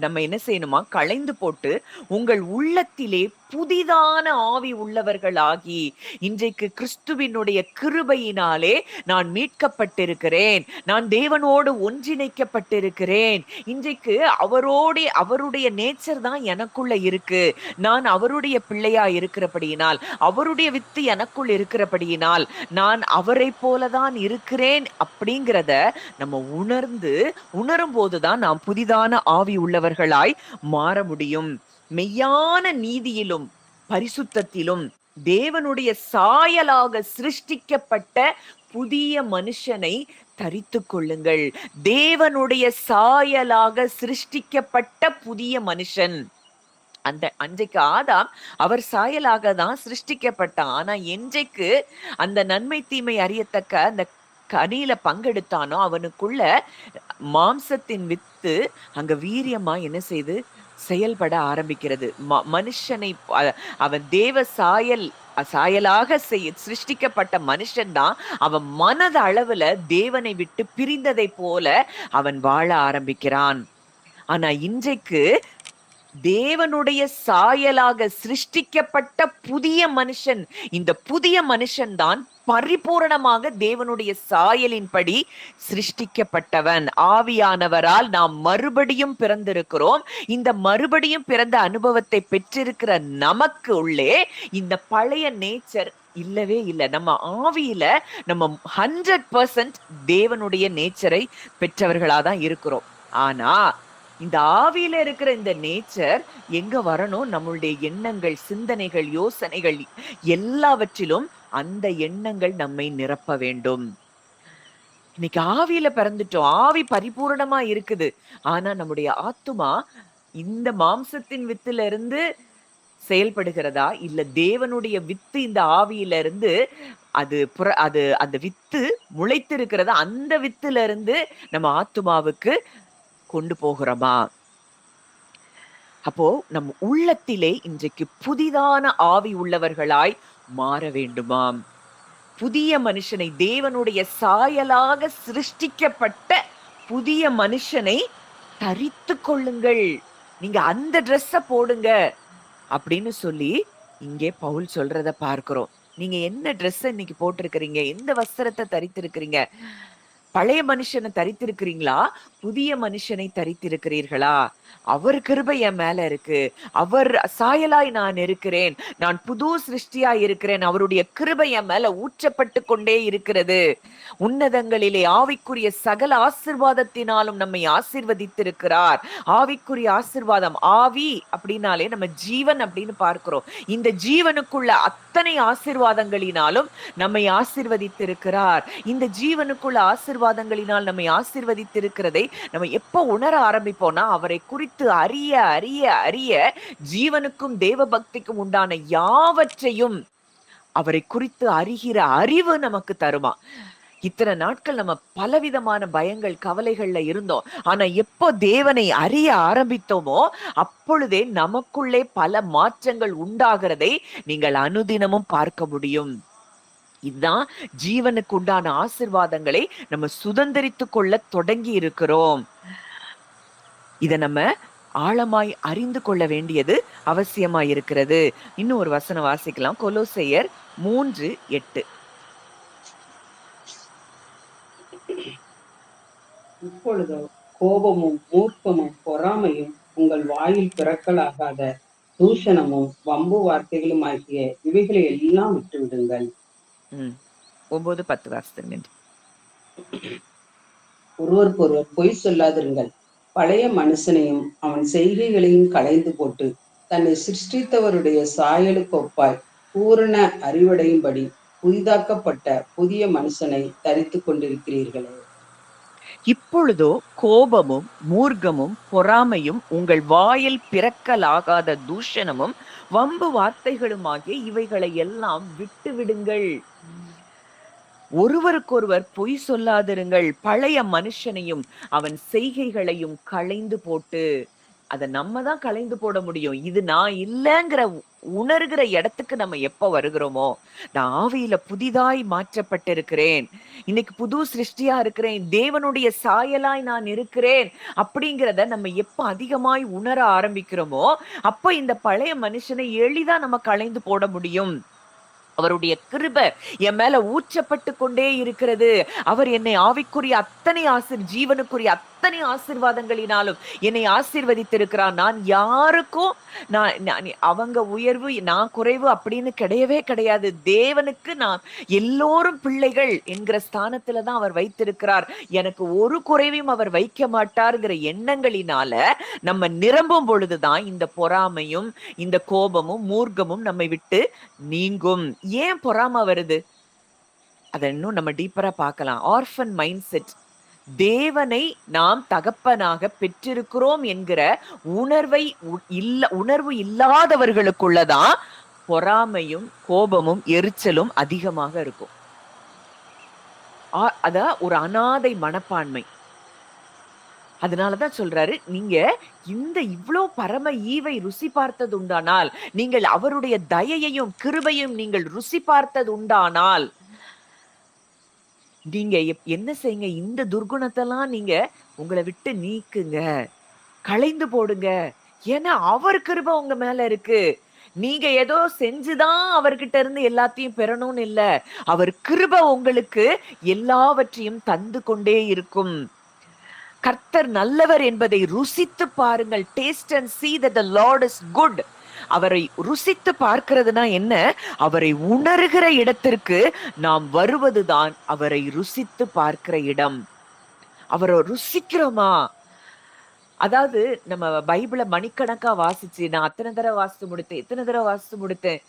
நம்ம என்ன செய்யணுமா? களைந்து போட்டு உங்கள் உள்ளத்திலே புதிதான ஆவி உள்ளவர்களாகி, இன்றைக்கு கிறிஸ்துவினுடைய கிருபையினாலே நான் மீட்கப்பட்டிருக்கிறேன், நான் தேவனோடு ஒன்றிணைக்கப்பட்டிருக்கிறேன். இன்றைக்கு அவருடைய நேச்சர் தான் எனக்குள்ள இருக்கு. நான் அவருடைய பிள்ளையா இருக்கிறபடியினால், அவருடைய வித்து எனக்குள் இருக்கிறபடியினால் நான் அவரை போலதான் இருக்கிறேன் அப்படிங்கிறத நம்ம உணரும் போதுதான் நாம் புதிதான ஆவி உள்ளவர்களாய் மாற முடியும். மெய்யான நீதியிலும் பரிசுத்தத்திலும் தேவனுடைய சாயலாக சிருஷ்டிக்கப்பட்ட புதிய மனுஷனை தரித்து கொள்ளுங்கள். தேவனுடைய சாயலாக சிருஷ்டிக்கப்பட்ட புதிய மனுஷன். அன்றைக்கு ஆதாம் அவர் சாயலாக தான் சிருஷ்டிக்கப்பட்டான். ஆனா என்றைக்கு அந்த நன்மை தீமை அறியத்தக்க அந்த கனியில பங்கெடுத்தானோ அவனுக்குள்ள மாம்சத்தின் வித்து அங்க வீரியமா என்ன செய்து செயல்பட ஆரம்பிக்கிறது. மனுஷனை அவன் தேவ சாயலாக சிருஷ்டிக்கப்பட்ட மனுஷன் தான் அவன் மனத அளவுல தேவனை விட்டு பிரிந்ததை போல அவன் வாழ ஆரம்பிக்கிறான். ஆனா இன்றைக்கு தேவனுடைய சாயலாக சிருஷ்டிக்கப்பட்ட புதிய மனுஷன். இந்த புதிய மனுஷன் தான் பரிபூரணமாக தேவனுடைய சாயலின்படி சிருஷ்டிக்கப்பட்டவன். ஆவியானவரால் நாம் மறுபடியும் பிறந்திருக்கிறோம். இந்த மறுபடியும் பிறந்த அனுபவத்தை பெற்றிருக்கிற நமக்கு உள்ளே இந்த பழைய நேச்சர் இல்லவே இல்லை. நம்ம ஆவியில நம்ம 100% தேவனுடைய நேச்சரை பெற்றவர்களாதான் இருக்கிறோம். ஆனா இந்த ஆவியில இருக்கிற இந்த நேச்சர் எங்க வரணும்? நம்மளுடைய எண்ணங்கள், சிந்தனைகள், யோசனைகள் எல்லாவற்றிலும் அந்த எண்ணங்கள் நம்மை நிரப்ப வேண்டும். இன்னைக்கு ஆவியில பிறந்துட்டோம், ஆவி பரிபூரணமா இருக்குது. ஆனா நம்முடைய ஆத்துமா இந்த மாம்சத்தின் வித்துல இருந்து செயல்படுகிறதா, இல்ல தேவனுடைய வித்து இந்த ஆவியில இருந்து அது அந்த வித்து முளைத்து இருக்கிறதா, அந்த வித்துல இருந்து நம்ம ஆத்துமாவுக்கு கொண்டு போகிறோமா? அப்போ நம் உள்ளத்திலே இன்றைக்கு புதிதான ஆவி உள்ளவர்களாய் மாற வேண்டுமாம். புதிய மனுஷனை, தேவனுடைய சாயலாக சிருஷ்டிக்கப்பட்ட புதிய மனுஷனை தரித்து கொள்ளுங்கள். நீங்க அந்த ட்ரெஸ்ஸ போடுங்க அப்படின்னு சொல்லி இங்கே பவுல் சொல்றத பார்க்கிறோம். நீங்க என்ன ட்ரெஸ் இன்னைக்கு போட்டிருக்கிறீங்க? எந்த வஸ்திரத்தை தரித்திருக்கிறீங்க? பழைய மனுஷனை தரித்திருக்கிறீங்களா? புதிய மனுஷனை தரித்திருக்கிறீர்களா? அவர் கிருபை என் மேல இருக்கு, அவர் சாயலாய் நான் இருக்கிறேன், நான் புது சிருஷ்டியாய் இருக்கிறேன், அவருடைய கிருபை என் மேல ஊற்றப்பட்டு கொண்டே இருக்கிறது. உன்னதங்களிலே ஆவிக்குரிய சகல ஆசிர்வாதத்தினாலும் நம்மை ஆசிர்வதித்திருக்கிறார். ஆவிக்குரிய ஆசிர்வாதம், ஆவி அப்படின்னாலே நம்ம ஜீவன் அப்படின்னு பார்க்கிறோம். இந்த ஜீவனுக்குள்ள அத்தனை ஆசிர்வாதங்களினாலும் நம்மை ஆசிர்வதித்திருக்கிறார். இந்த ஜீவனுக்குள்ள ஆசிர்வாதங்களினால் நம்மை ஆசிர்வதித்திருக்கிறதை நம்ம எப்ப உணர ஆரம்பிப்போம்னா, அவரை குறித்து அறிய அறிய அறிய ஜீவனுக்கும் தேவ பக்திக்கும் உண்டான யாவற்றையும் அவரை குறித்து அறிகிற அறிவு நமக்கு தருமா. இத்தனை நாட்கள் நம்ம பலவிதமான பயங்கள், கவலைகள்ல இருந்தோம். ஆனா எப்போ தேவனை அறிய ஆரம்பித்தோமோ அப்பொழுதே நமக்குள்ளே பல மாற்றங்கள் உண்டாகிறதை நீங்கள் அனுதினமும் பார்க்க முடியும். இதுதான் ஜீவனுக்கு உண்டான ஆசிர்வாதங்களை நம்ம சுதந்திரித்துக் கொள்ள தொடங்கி இருக்கிறோம். இத நம்ம ஆழமாய் அறிந்து கொள்ள வேண்டியது அவசியமாய் இருக்கிறது. இன்னும் ஒரு வசனம் வாசிக்கலாம். கொலோசையர் 3:8. இப்பொழுதோ கோபமும் மூர்க்கமும் பொறாமையும் உங்கள் வாயில் பிறக்கலாகாத தூஷணமும் வம்பு வார்த்தைகளும் ஆகிய இவைகளை எல்லாம் விட்டு விடுங்கள். 9-10 வாசித்துங்க. ஒருவருக்கொருவர் பொய் சொல்லாதிருங்கள். பழைய மனுஷனையும் அவன் செய்கைகளையும் களைந்து போட்டு தன்னை சிருஷ்டித்தவருடைய சாயலுக்கு ஒப்பாய் பூரண அறிவடையும்படி புதிதாக்கப்பட்ட புதிய மனுஷனை தரித்து கொண்டிருக்கிறீர்களே. இப்பொழுதோ கோபமும் மூர்க்கமும் பொறாமையும் உங்கள் வாயில் பிறக்கலாகாத தூஷணமும் வம்பு வார்த்தைகளுமாகிய இவைகளை எல்லாம் விட்டு விடுங்கள். ஒருவருக்கொருவர் பொய் சொல்லாதிருங்கள். பழைய மனுஷனையும் அவன் செய்கைகளையும் களைந்து போட்டு, அதை நம்ம தான் களைந்து போட முடியும். இது நான் இல்லைங்கிற உணர்கிற இடத்துக்கு நம்ம எப்ப வருகிறோமோ, நான் ஆவியில புதிதாய் மாற்றப்பட்டிருக்கிறேன், இன்னைக்கு புது சிருஷ்டியா இருக்கிறேன், தேவனுடைய சாயலாய் நான் இருக்கிறேன் அப்படிங்கிறத நம்ம எப்ப அதிகமாய் உணர ஆரம்பிக்கிறோமோ அப்ப இந்த பழைய மனுஷனை எளிதா நம்ம களைந்து போட முடியும். அவருடைய கிருபை என் மேல ஊற்றப்பட்டு கொண்டே இருக்கிறது. அவர் என்னை ஆவிக்குரிய அத்தனை ஜீவனுக்குரிய அத்தனை ஆசீர்வாதங்களினாலும் என்னை ஆசீர்வதித்திருக்கிறார். நான் யாருக்கும் அவங்க உயர்வு நான் குறைவு அப்படின்னு கிடையவே கிடையாது. தேவனுக்கு நான் எல்லோரும் பிள்ளைகள் என்கிற ஸ்தானத்துலதான் அவர் வைத்திருக்கிறார். எனக்கு ஒரு குறைவையும் அவர் வைக்க மாட்டார்ங்கிற எண்ணங்களினால நம்ம நிரம்பும் பொழுதுதான் இந்த பொறாமையும் இந்த கோபமும் மூர்க்கமும் நம்மை விட்டு நீங்கும். ஏன் பொறாமை வருது? அதை இன்னும் நம்ம டீப்பரா பார்க்கலாம். Orphan mind set. தேவனை நாம் தகப்பனாக பெற்றிருக்கிறோம் என்கிற உணர்வு இல்லாதவர்களுக்குள்ளதான் பொறாமையும் கோபமும் எரிச்சலும் அதிகமாக இருக்கும். அத ஒரு அனாதை மனப்பான்மை. அதனாலதான் சொல்றாரு, நீங்க இந்த இவ்வளவு பரம ஈவை ருசி பார்த்தது உண்டானால், நீங்கள் அவருடைய தயையையும் கிருபையும் நீங்கள் ருசி பார்த்தது உண்டானால், நீங்க என்ன செய்யுங்க? இந்த துர்குணத்தெல்லாம் நீங்க உங்களை விட்டு நீக்குங்க, களைந்து போடுங்க. ஏன்னா அவர் கிருபை உங்க மேல இருக்கு. நீங்க ஏதோ செஞ்சுதான் அவர்கிட்ட இருந்து எல்லாத்தையும் பெறணும்னு இல்ல. அவர் கிருபை உங்களுக்கு எல்லாவற்றையும் தந்து கொண்டே இருக்கும். கர்த்தர் நல்லவர் என்பதை ருசித்து பாருங்கள். Taste and see that the Lord is good. அவரை ருசித்து பார்க்கிறதுனா என்ன? அவரை உணர்கிற இடத்திற்கு நாம் வருவதுதான் அவரை ருசித்து பார்க்கிற இடம். அவரை ருசிக்கிறோமா? அதாவது நம்ம பைபிள மணிக்கணக்கா வாசிச்சு, நான் அத்தனை தடவை வாசித்து முடித்தேன், இத்தனை தடவை வாசித்து முடித்தேன்.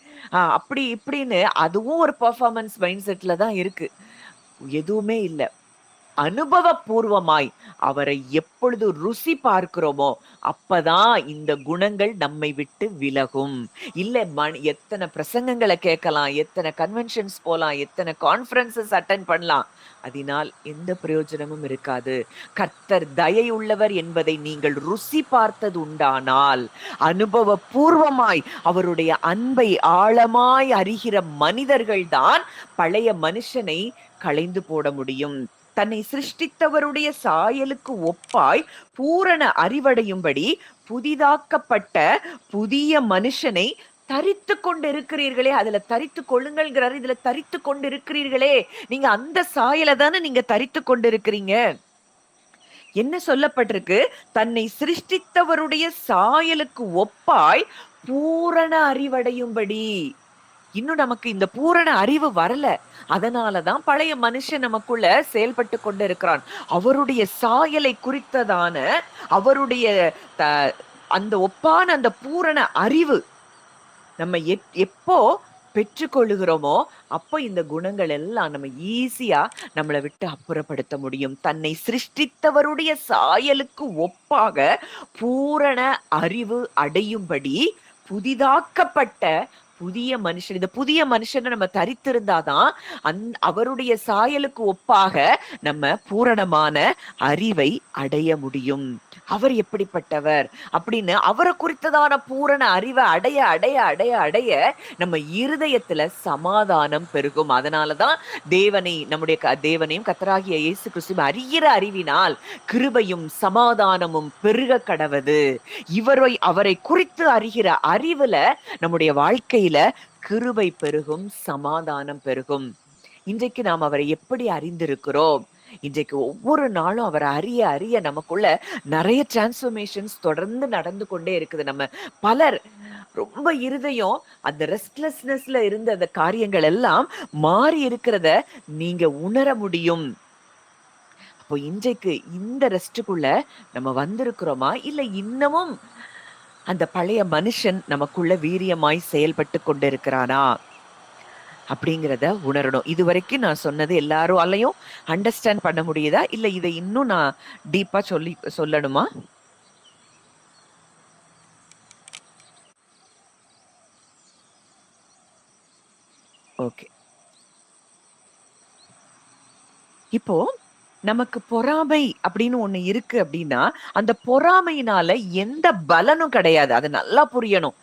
அப்படி இப்படின்னு அதுவும் ஒரு பெர்ஃபார்மன்ஸ் மைண்ட் செட்ல தான் இருக்கு. எதுவுமே இல்ல. அனுபவபூர்வமாய் அவரை எப்பொழுது ருசி பார்க்கிறோமோ அப்பதான் இந்த குணங்கள் நம்மை விட்டு விலகும். இல்ல எத்தனை பிரசங்கங்களை கேட்கலாம், எத்தனை கன்வென்ஷன்ஸ் போலாம், எத்தனை கான்ஃபரன்சஸ் அட்டென்ட் பண்ணலாம், அதனால் எந்த பிரயோஜனமும் இருக்காது. கர்த்தர் தயை உள்ளவர் என்பதை நீங்கள் ருசி பார்த்தது உண்டானால், அனுபவபூர்வமாய் அவருடைய அன்பை ஆழமாய் அறிகிற மனிதர்கள் தான் பழைய மனுஷனை களைந்து போட முடியும். தன்னை சிருஷ்டித்தவருடைய சாயலுக்கு ஒப்பாய் பூரண அறிவடையும்படி புதிதாக்கப்பட்ட புதிய மனுஷனை தரித்து கொண்டு இருக்கிறீர்களே. அதுல தரித்து கொள்ளுங்கள்ங்கிறாரு. இதுல தரித்து கொண்டு இருக்கிறீர்களே, நீங்க அந்த சாயலை தானே நீங்க தரித்து கொண்டு இருக்கிறீங்க. என்ன சொல்லப்பட்டிருக்கு? தன்னை சிருஷ்டித்தவருடைய சாயலுக்கு ஒப்பாய் பூரண அறிவடையும்படி. இன்னும் நமக்கு இந்த பூரண அறிவு வரல. அதனாலதான் பழைய மனுஷன் நமக்குள்ள செயல்பட்டு கொண்டு இருக்கிறான். அவருடைய சாயலை குறித்ததான அவருடைய அந்த ஒப்பான அந்த பூரண அறிவு நம்ம எப்போ பெற்றுக்கொள்ளுகிறோமோ அப்போ இந்த குணங்கள் எல்லாம் நம்ம ஈஸியா நம்மளை விட்டு அப்புறப்படுத்த முடியும். தன்னை சிருஷ்டித்தவருடைய சாயலுக்கு ஒப்பாக பூரண அறிவு அடையும்படி புதிதாக்கப்பட்ட புதிய மனுஷன். இந்த புதிய மனுஷனை நம்ம தரித்திருந்தாதான் அவருடைய சாயலுக்கு ஒப்பாக நம்ம பூரணமான அறிவை அடைய முடியும். அவர் எப்படிப்பட்டவர் அப்படின்னு அவரை குறித்ததான பூரண அறிவை அடைய அடைய அடைய அடைய நம்ம இருதயத்துல சமாதானம் பெருகும். அதனாலதான் நம்முடைய தேவனையும் கர்த்தராகிய இயேசு கிறிஸ்துவும் அறிகிற அறிவினால் கிருபையும் சமாதானமும் பெருக கடவது. அவரை குறித்து அறிகிற அறிவுல நம்முடைய வாழ்க்கையில கிருபை பெருகும், சமாதானம் பெருகும். இன்றைக்கு நாம் அவரை எப்படி அறிந்திருக்கிறோம்? இன்றைக்கு ஒவ்வொரு நாளும் அவரை அறிய அறிய நமக்குள்ள நிறைய டிரான்ஸ்ஃபர்மேஷன்ஸ் தொடர்ந்து நடந்து கொண்டே இருக்குது. நம்ம பலர் ரொம்ப இருதயம் அந்த ரெஸ்ட்லெஸ்னஸ்ல இருந்த அந்த காரியங்கள் எல்லாம் மாறி இருக்கிறத நீங்க உணர முடியும். அப்போ இன்றைக்கு இந்த ரெஸ்டுக்குள்ள நம்ம வந்திருக்கிறோமா, இல்ல இன்னமும் அந்த பழைய மனுஷன் நமக்குள்ள வீரியமாய் செயல்பட்டு கொண்டிருக்கிறானா அப்படிங்கிறத உணரணும். இதுவரைக்கும் நான் சொன்னது எல்லாராலையும் அண்டர்ஸ்டாண்ட் பண்ண முடியுதா, இல்ல இதை இன்னும் நான் டீப்பா சொல்லணுமா? ஓகே. இப்போ நமக்கு பொறாமை அப்படின்னு ஒண்ணு இருக்கு அப்படின்னா, அந்த பொறாமையினால எந்த பலனும் கிடையாது. அது நல்லா புரியணும்.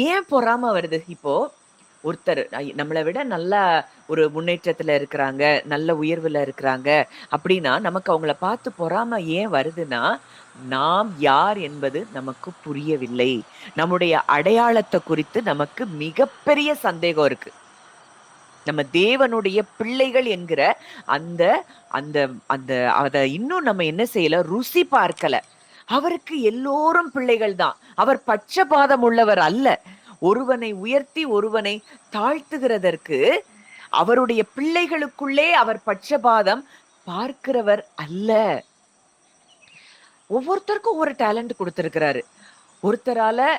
ஏன் பொறாமை வருது? இப்போ ஒருத்தர் நம்மளை விட நல்ல ஒரு முன்னேற்றத்துல இருக்கிறாங்க, நல்ல உயர்வுல இருக்கிறாங்க அப்படின்னா நமக்கு அவங்கள பார்த்து பொறாமை ஏன் வருதுன்னா, நாம் யார் என்பது நமக்கு புரியவில்லை. நம்முடைய அடையாளத்தை குறித்து நமக்கு மிகப்பெரிய சந்தேகம் இருக்கு. நம்ம தேவனுடைய பிள்ளைகள் என்கிற அந்த அந்த அந்த அத இன்னும் நம்ம என்ன செய்யல, ருசி பார்க்கல. அவருக்கு எல்லோரும் பிள்ளைகள் தான். அவர் பட்சபாதம் உள்ளவர் அல்ல. ஒருவனை உயர்த்தி ஒருவனை தாழ்த்துகிறதற்கு அவருடைய பிள்ளைகளுக்குள்ளே அவர் பட்சபாதம் பார்க்கிறவர் அல்ல. ஒவ்வொருத்தருக்கும் ஒவ்வொரு டேலண்ட் கொடுத்திருக்கிறாரு. ஒருத்தரால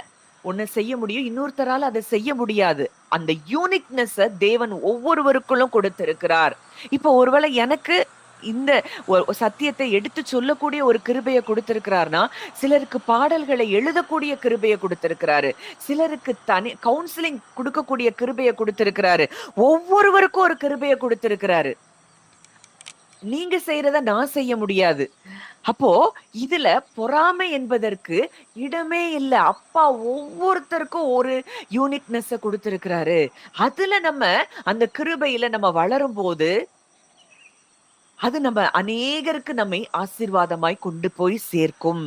ஒண்ணு செய்ய முடியும், இன்னொருத்தரால அதை செய்ய முடியாது. அந்த யூனிக்னஸ் தேவன் ஒவ்வொருவருக்குள்ளும் கொடுத்திருக்கிறார். இப்ப ஒருவேளை எனக்கு இந்த சத்தியத்தை எடுத்து சொல்லக்கூடிய ஒரு கிருபையை கொடுத்திருக்கிறார்னா, சிலருக்கு பாடல்களை எழுதக்கூடிய கிருபையை கொடுத்திருக்கிறாரு, சிலருக்கு தனி கவுன்சிலிங் கொடுக்கக்கூடிய கிருபையை கொடுத்திருக்கிறாரு. ஒவ்வொருவருக்கும் ஒரு கிருபையை கொடுத்திருக்கிறாரு. நீங்க செய்யறத நான் செய்ய முடியாது. அப்போ இதுல பொறாமை என்பதற்கு இடமே இல்லை. அப்பா ஒவ்வொருத்தருக்கும் ஒரு யூனிக்னஸ் கொடுத்திருக்கிறாரு. அதுல நம்ம அந்த கிருபையில நம்ம வளரும் போது அது நம்ம அநேகருக்கு நம்மை ஆசீர்வாதமாய் கொண்டு போய் சேர்க்கும்.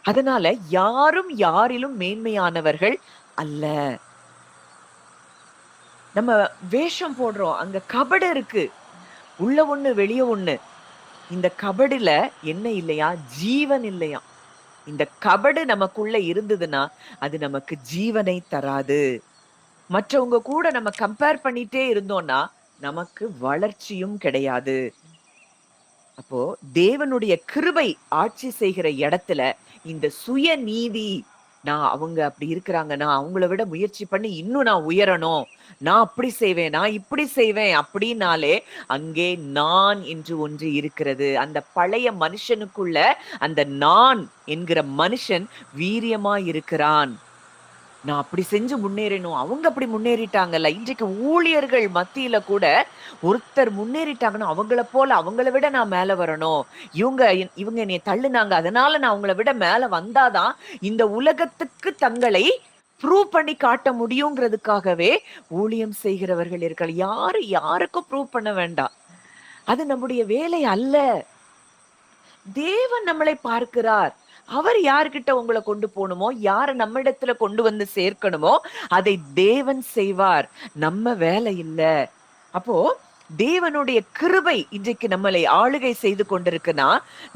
அதனால யாரும் யாரிலும் மேன்மையானவர்கள் அல்ல. நம்ம வேஷம் போடுறோம், அங்க கபடு இருக்கு. உள்ள ஒண்ணு வெளிய ஒண்ணு. இந்த கபடுல என்ன இல்லையா? ஜீவன் இல்லையாம். இந்த கபடு நமக்குள்ள இருந்ததுன்னா அது நமக்கு ஜீவனை தராது. மற்றவங்க கூட நம்ம கம்பேர் பண்ணிட்டே இருந்தோம்னா நமக்கு வளர்ச்சியும் கிடையாது. அப்போ தேவனுடைய கிருபை ஆட்சி செய்கிற இடத்துல இந்த சுயநீதி, நான் அவங்க அப்படி இருக்கிறாங்க, நான் அவங்கள விட முயற்சி பண்ணி இன்னும் நான் உயரணும், நான் அப்படி செய்வேன், நான் இப்படி செய்வேன் அப்படின்னாலே அங்கே நான் என்று ஒன்று இருக்கிறது. அந்த பழைய மனுஷனுக்குள்ள அந்த நான் என்கிற மனுஷன் வீரியமா இருக்கிறான். நான் அப்படி செஞ்சு முன்னேறணும், அவங்க அப்படி முன்னேறிட்டாங்கல்ல. இன்றைக்கு ஊழியர்கள் மத்தியில கூட ஒருத்தர் முன்னேறிட்டாங்கன்னா அவங்கள போல அவங்கள விட நான் மேல வரணும், இவங்க என்னைய தள்ளுனாங்க அதனால நான் அவங்கள விட மேல வந்தாதான் இந்த உலகத்துக்கு தங்களை ப்ரூவ் பண்ணி காட்ட முடியுங்கிறதுக்காகவே ஊழியம் செய்கிறவர்கள் இருக்காங்க. யாருக்கும் ப்ரூவ் பண்ண வேண்டாம், அது நம்முடைய வேலை அல்ல. தேவன் நம்மளை பார்க்கிறார். அவர் யார்கிட்ட உங்களை கொண்டு போகணுமோ, யார நம்ம இடத்துல கொண்டு வந்து சேர்க்கணுமோ அதை தேவன் செய்வார். நம்ம வேலை இல்ல. அப்போ தேவனுடைய கிருபை இன்றைக்கு நம்மளை ஆளுகை செய்து கொண்டிருக்குன்னா,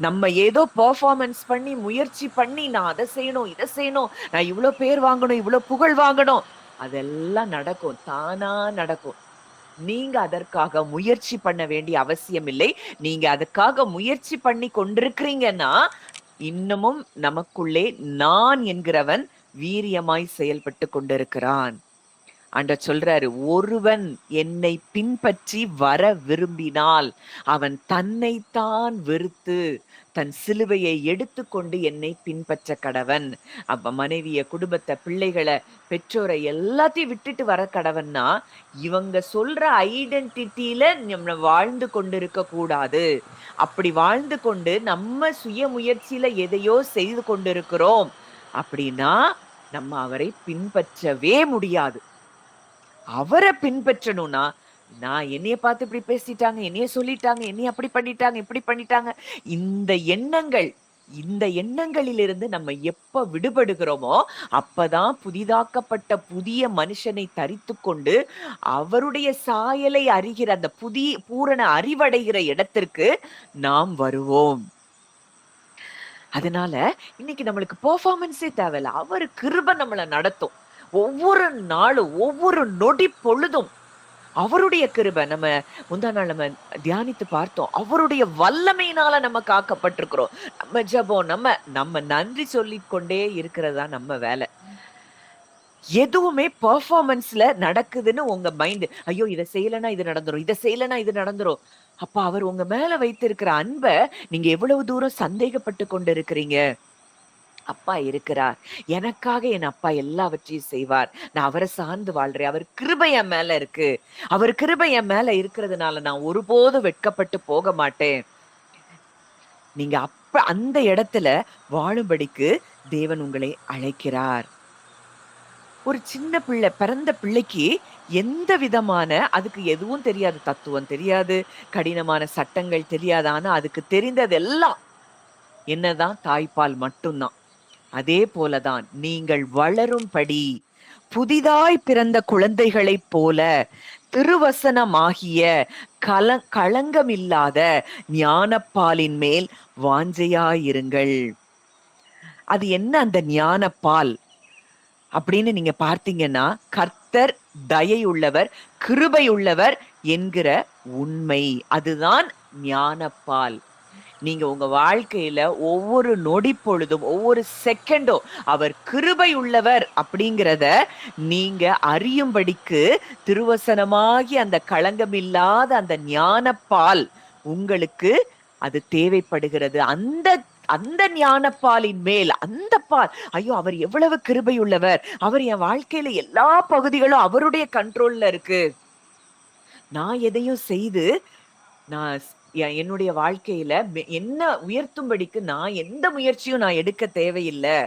நம்ம ஏதோ பெர்ஃபார்மன்ஸ் பண்ணி முயற்சி பண்ணி நான் அதை செய்யணும், இதை செய்யணும், நான் இவ்வளவு பேர் வாங்கணும், இவ்வளவு புகழ் வாங்கணும், அதெல்லாம் நடக்கும், தானா நடக்கும். நீங்க அதற்காக முயற்சி பண்ண வேண்டிய அவசியம் இல்லை. நீங்க அதுக்காக முயற்சி பண்ணி கொண்டிருக்கிறீங்கன்னா இன்னமும் நமக்குள்ளே நான் என்கிறவன் வீரியமாய் செயல்பட்டு கொண்டிருக்கிறான். ஆண்டவர் சொல்றாரு, ஒருவன் என்னை பின்பற்றி வர விரும்பினால் அவன் தன்னைத்தான் வெறுத்து தன் சிலுவையை எடுத்துக்கொண்டு என்னை பின்பற்ற கடவன். அப்ப மனைவிய, குடும்பத்தை, பிள்ளைகளை, பெற்றோரை எல்லாத்தையும் விட்டுட்டு வர கடவன்னா இவங்க சொல்ற ஐடென்டிட்டியில நம்ம வாழ்ந்து கொண்டிருக்க கூடாது. அப்படி வாழ்ந்து கொண்டு நம்ம சுய முயற்சியில எதையோ செய்து கொண்டிருக்கிறோம் அப்படின்னா நம்ம அவரை பின்பற்றவே முடியாது. அவரை பின்பற்றணும்னா, நான் என்னைய பார்த்து இப்படி பேசிட்டாங்க, என்னைய சொல்லிட்டாங்க, என்னைய அப்படி பண்ணிட்டாங்க, இப்படி பண்ணிட்டாங்க, இந்த எண்ணங்களிலிருந்து நம்ம எப்ப விடுபடுகிறோமோ அப்பதான் புதிதாக்கப்பட்ட புதிய மனுஷனை தரித்து கொண்டு அவருடைய சாயலை அறிகிற அந்த பூரண அறிவடைகிற இடத்திற்கு நாம் வருவோம். அதனால இன்னைக்கு நம்மளுக்கு பெர்ஃபார்மன்ஸே தேவையில்ல. அவர் கிருபை நம்மளை நடத்தும். ஒவ்வொரு நாளும் ஒவ்வொரு நொடி பொழுதும் அவருடைய கிருபை. நம்ம முந்தா நாள் நம்ம தியானித்து பார்த்தோம், அவருடைய வல்லமையினால நம்ம காக்கப்பட்டிருக்கிறோம். நம்ம ஜெபம், நம்ம நன்றி சொல்லிக் கொண்டே இருக்கிறது தான் நம்ம வேலை. எதுவுமே பெர்ஃபார்மன்ஸ்ல நடக்குதுன்னு உங்க மைண்ட், ஐயோ இதை செய்யலைன்னா இது நடந்துரும், இதை செய்யலைன்னா இது நடந்துரும். அப்ப அவர் உங்க மேல வைத்திருக்கிற அன்பை நீங்க எவ்வளவு தூரம் சந்தேகப்பட்டு கொண்டு இருக்கிறீங்க? அப்பா இருக்கிறார், எனக்காக என் அப்பா எல்லாவற்றையும் செய்வார், நான் அவரை சார்ந்து வாழ்றேன், அவர் கிருபை என் மேல இருக்கு, அவர் கிருபை என் மேல இருக்கிறதுனால நான் ஒருபோதும் வெட்கப்பட்டு போக மாட்டேன். நீங்க அந்த இடத்துல வாழும்படிக்கு தேவன் உங்களை அழைக்கிறார். ஒரு சின்ன பிள்ளை, பிறந்த பிள்ளைக்கு எந்த விதமான, அதுக்கு எதுவும் தெரியாது, தத்துவம் தெரியாது, கடினமான சட்டங்கள் தெரியாது. ஆனா அதுக்கு தெரிந்ததெல்லாம் என்னதான்? தாய்ப்பால் மட்டும்தான். அதே போலதான் நீங்கள் வளரும்படி புதிதாய் பிறந்த குழந்தைகளைப் போல திருவசனமாகிய களங்கமில்லாத ஞானப்பாலின் மேல் வாஞ்சையாயிருங்கள். அது என்ன அந்த ஞானப்பால் அப்படின்னு நீங்க பார்த்தீங்கன்னா, கர்த்தர் தயையுள்ளவர், கிருபையுள்ளவர் என்கிற உண்மை, அதுதான் ஞானப்பால். நீங்க உங்க வாழ்க்கையில ஒவ்வொரு நொடி பொழுதும் ஒவ்வொரு செகண்டும் அவர் கிருபை உள்ளவர் அப்படிங்கிறத நீங்க அறியும்படிக்கு திருவசனமாகி அந்த களங்கமில்லாத அந்த ஞானப்பால் உங்களுக்கு அது தேவைப்படுகிறது. அந்த ஞானப்பாலின் மேல், அந்த பால், ஐயோ அவர் எவ்வளவு கிருபை உள்ளவர், அவர் என் வாழ்க்கையில எல்லா பகுதிகளும் அவருடைய கண்ட்ரோல்ல இருக்கு, நான் எதையும் செய்து நான் என்னுடைய வாழ்க்கையில என்ன உயர்த்தும்படிக்கு நான் எந்த முயற்சியும் நான் எடுக்க தேவையில்லை,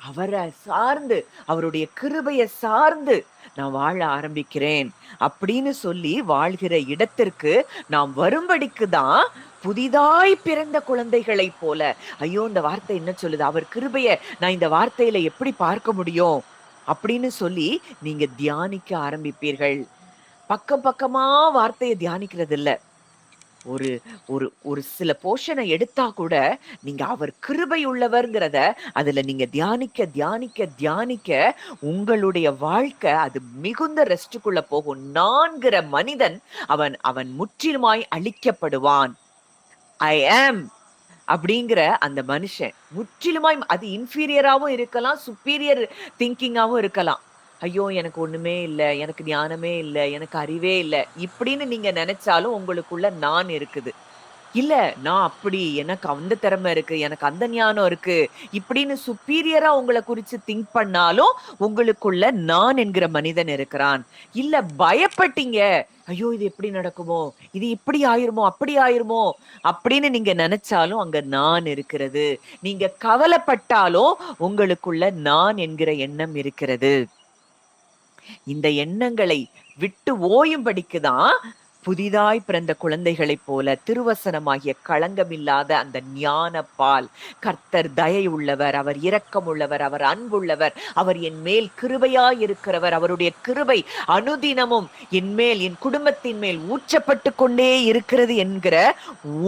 அவரை சார்ந்து அவருடைய கிருபையை சார்ந்து நான் வாழ ஆரம்பிக்கிறேன் அப்படின்னு சொல்லி வாழ்கிற இடத்திற்கு நாம் வரும்படிக்கு தான் புதிதாய் பிறந்த குழந்தைகளை போல. ஐயோ, இந்த வார்த்தை என்ன சொல்லுது? அவர் கிருபைய நான் இந்த வார்த்தையில எப்படி பார்க்க முடியும் அப்படின்னு சொல்லி நீங்க தியானிக்க ஆரம்பிப்பீர்கள். பக்கம் பக்கமா வார்த்தையை தியானிக்கிறது இல்ல. ஒரு ஒரு ஒரு சில போர்ஷனை எடுத்தா கூட நீங்க அவர் கிருபை உள்ளவர்ங்கிறத அதுல நீங்க தியானிக்க தியானிக்க தியானிக்க உங்களுடைய வாழ்க்கை அது மிகுந்த ரெஸ்டுக்குள்ள போகும். நான்கிற மனிதன் அவன் அவன் முற்றிலுமாய் அழிக்கப்படுவான். ஐ ஆம் அப்படிங்கிற அந்த மனுஷன் முற்றிலுமாய் அது இன்ஃபீரியராவும் இருக்கலாம், சுப்பீரியர் திங்கிங்காவும் இருக்கலாம். ஐயோ, எனக்கு ஒண்ணுமே இல்ல, எனக்கு ஞானமே இல்ல, எனக்கு அறிவே இல்ல இப்படின்னு நீங்க நினைச்சாலும் உங்களுக்குள்ள நான் இருக்குது. இல்ல, நான் அப்படி, எனக்கு அந்த திறமை இருக்கு, எனக்கு அந்த ஞானம் இருக்கு இப்படின்னு சுப்பீரியரா உங்கள குறிச்சு திங்க் பண்ணாலும் உங்களுக்குள்ள நான் என்கிற மனிதன் இருக்கிறான். இல்ல, பயப்பட்டீங்க, ஐயோ இது எப்படி நடக்குமோ, இது இப்படி ஆயிருமோ, அப்படி ஆயிருமோ அப்படின்னு நீங்க நினைச்சாலும் அங்க நான் இருக்கிறது. நீங்க கவலைப்பட்டாலும் உங்களுக்குள்ள நான் என்கிற எண்ணம் இருக்கிறது. இந்த எண்ணங்களை விட்டு ஓயும்படிக்கு தான் புதிதாய் பிறந்த குழந்தைகளைப் போல திருவசனமாகிய களங்கமில்லாத அந்த ஞான பால். கர்த்தர் தயை உள்ளவர், அவர் இரக்கம் உள்ளவர், அவர் அன்புள்ளவர், அவர் என் மேல் கிருபையாய் இருக்கிறவர், அவருடைய கிருபை அனுதினமும் என் மேல், என் குடும்பத்தின் மேல் ஊற்றப்பட்டு கொண்டே இருக்கிறது என்கிற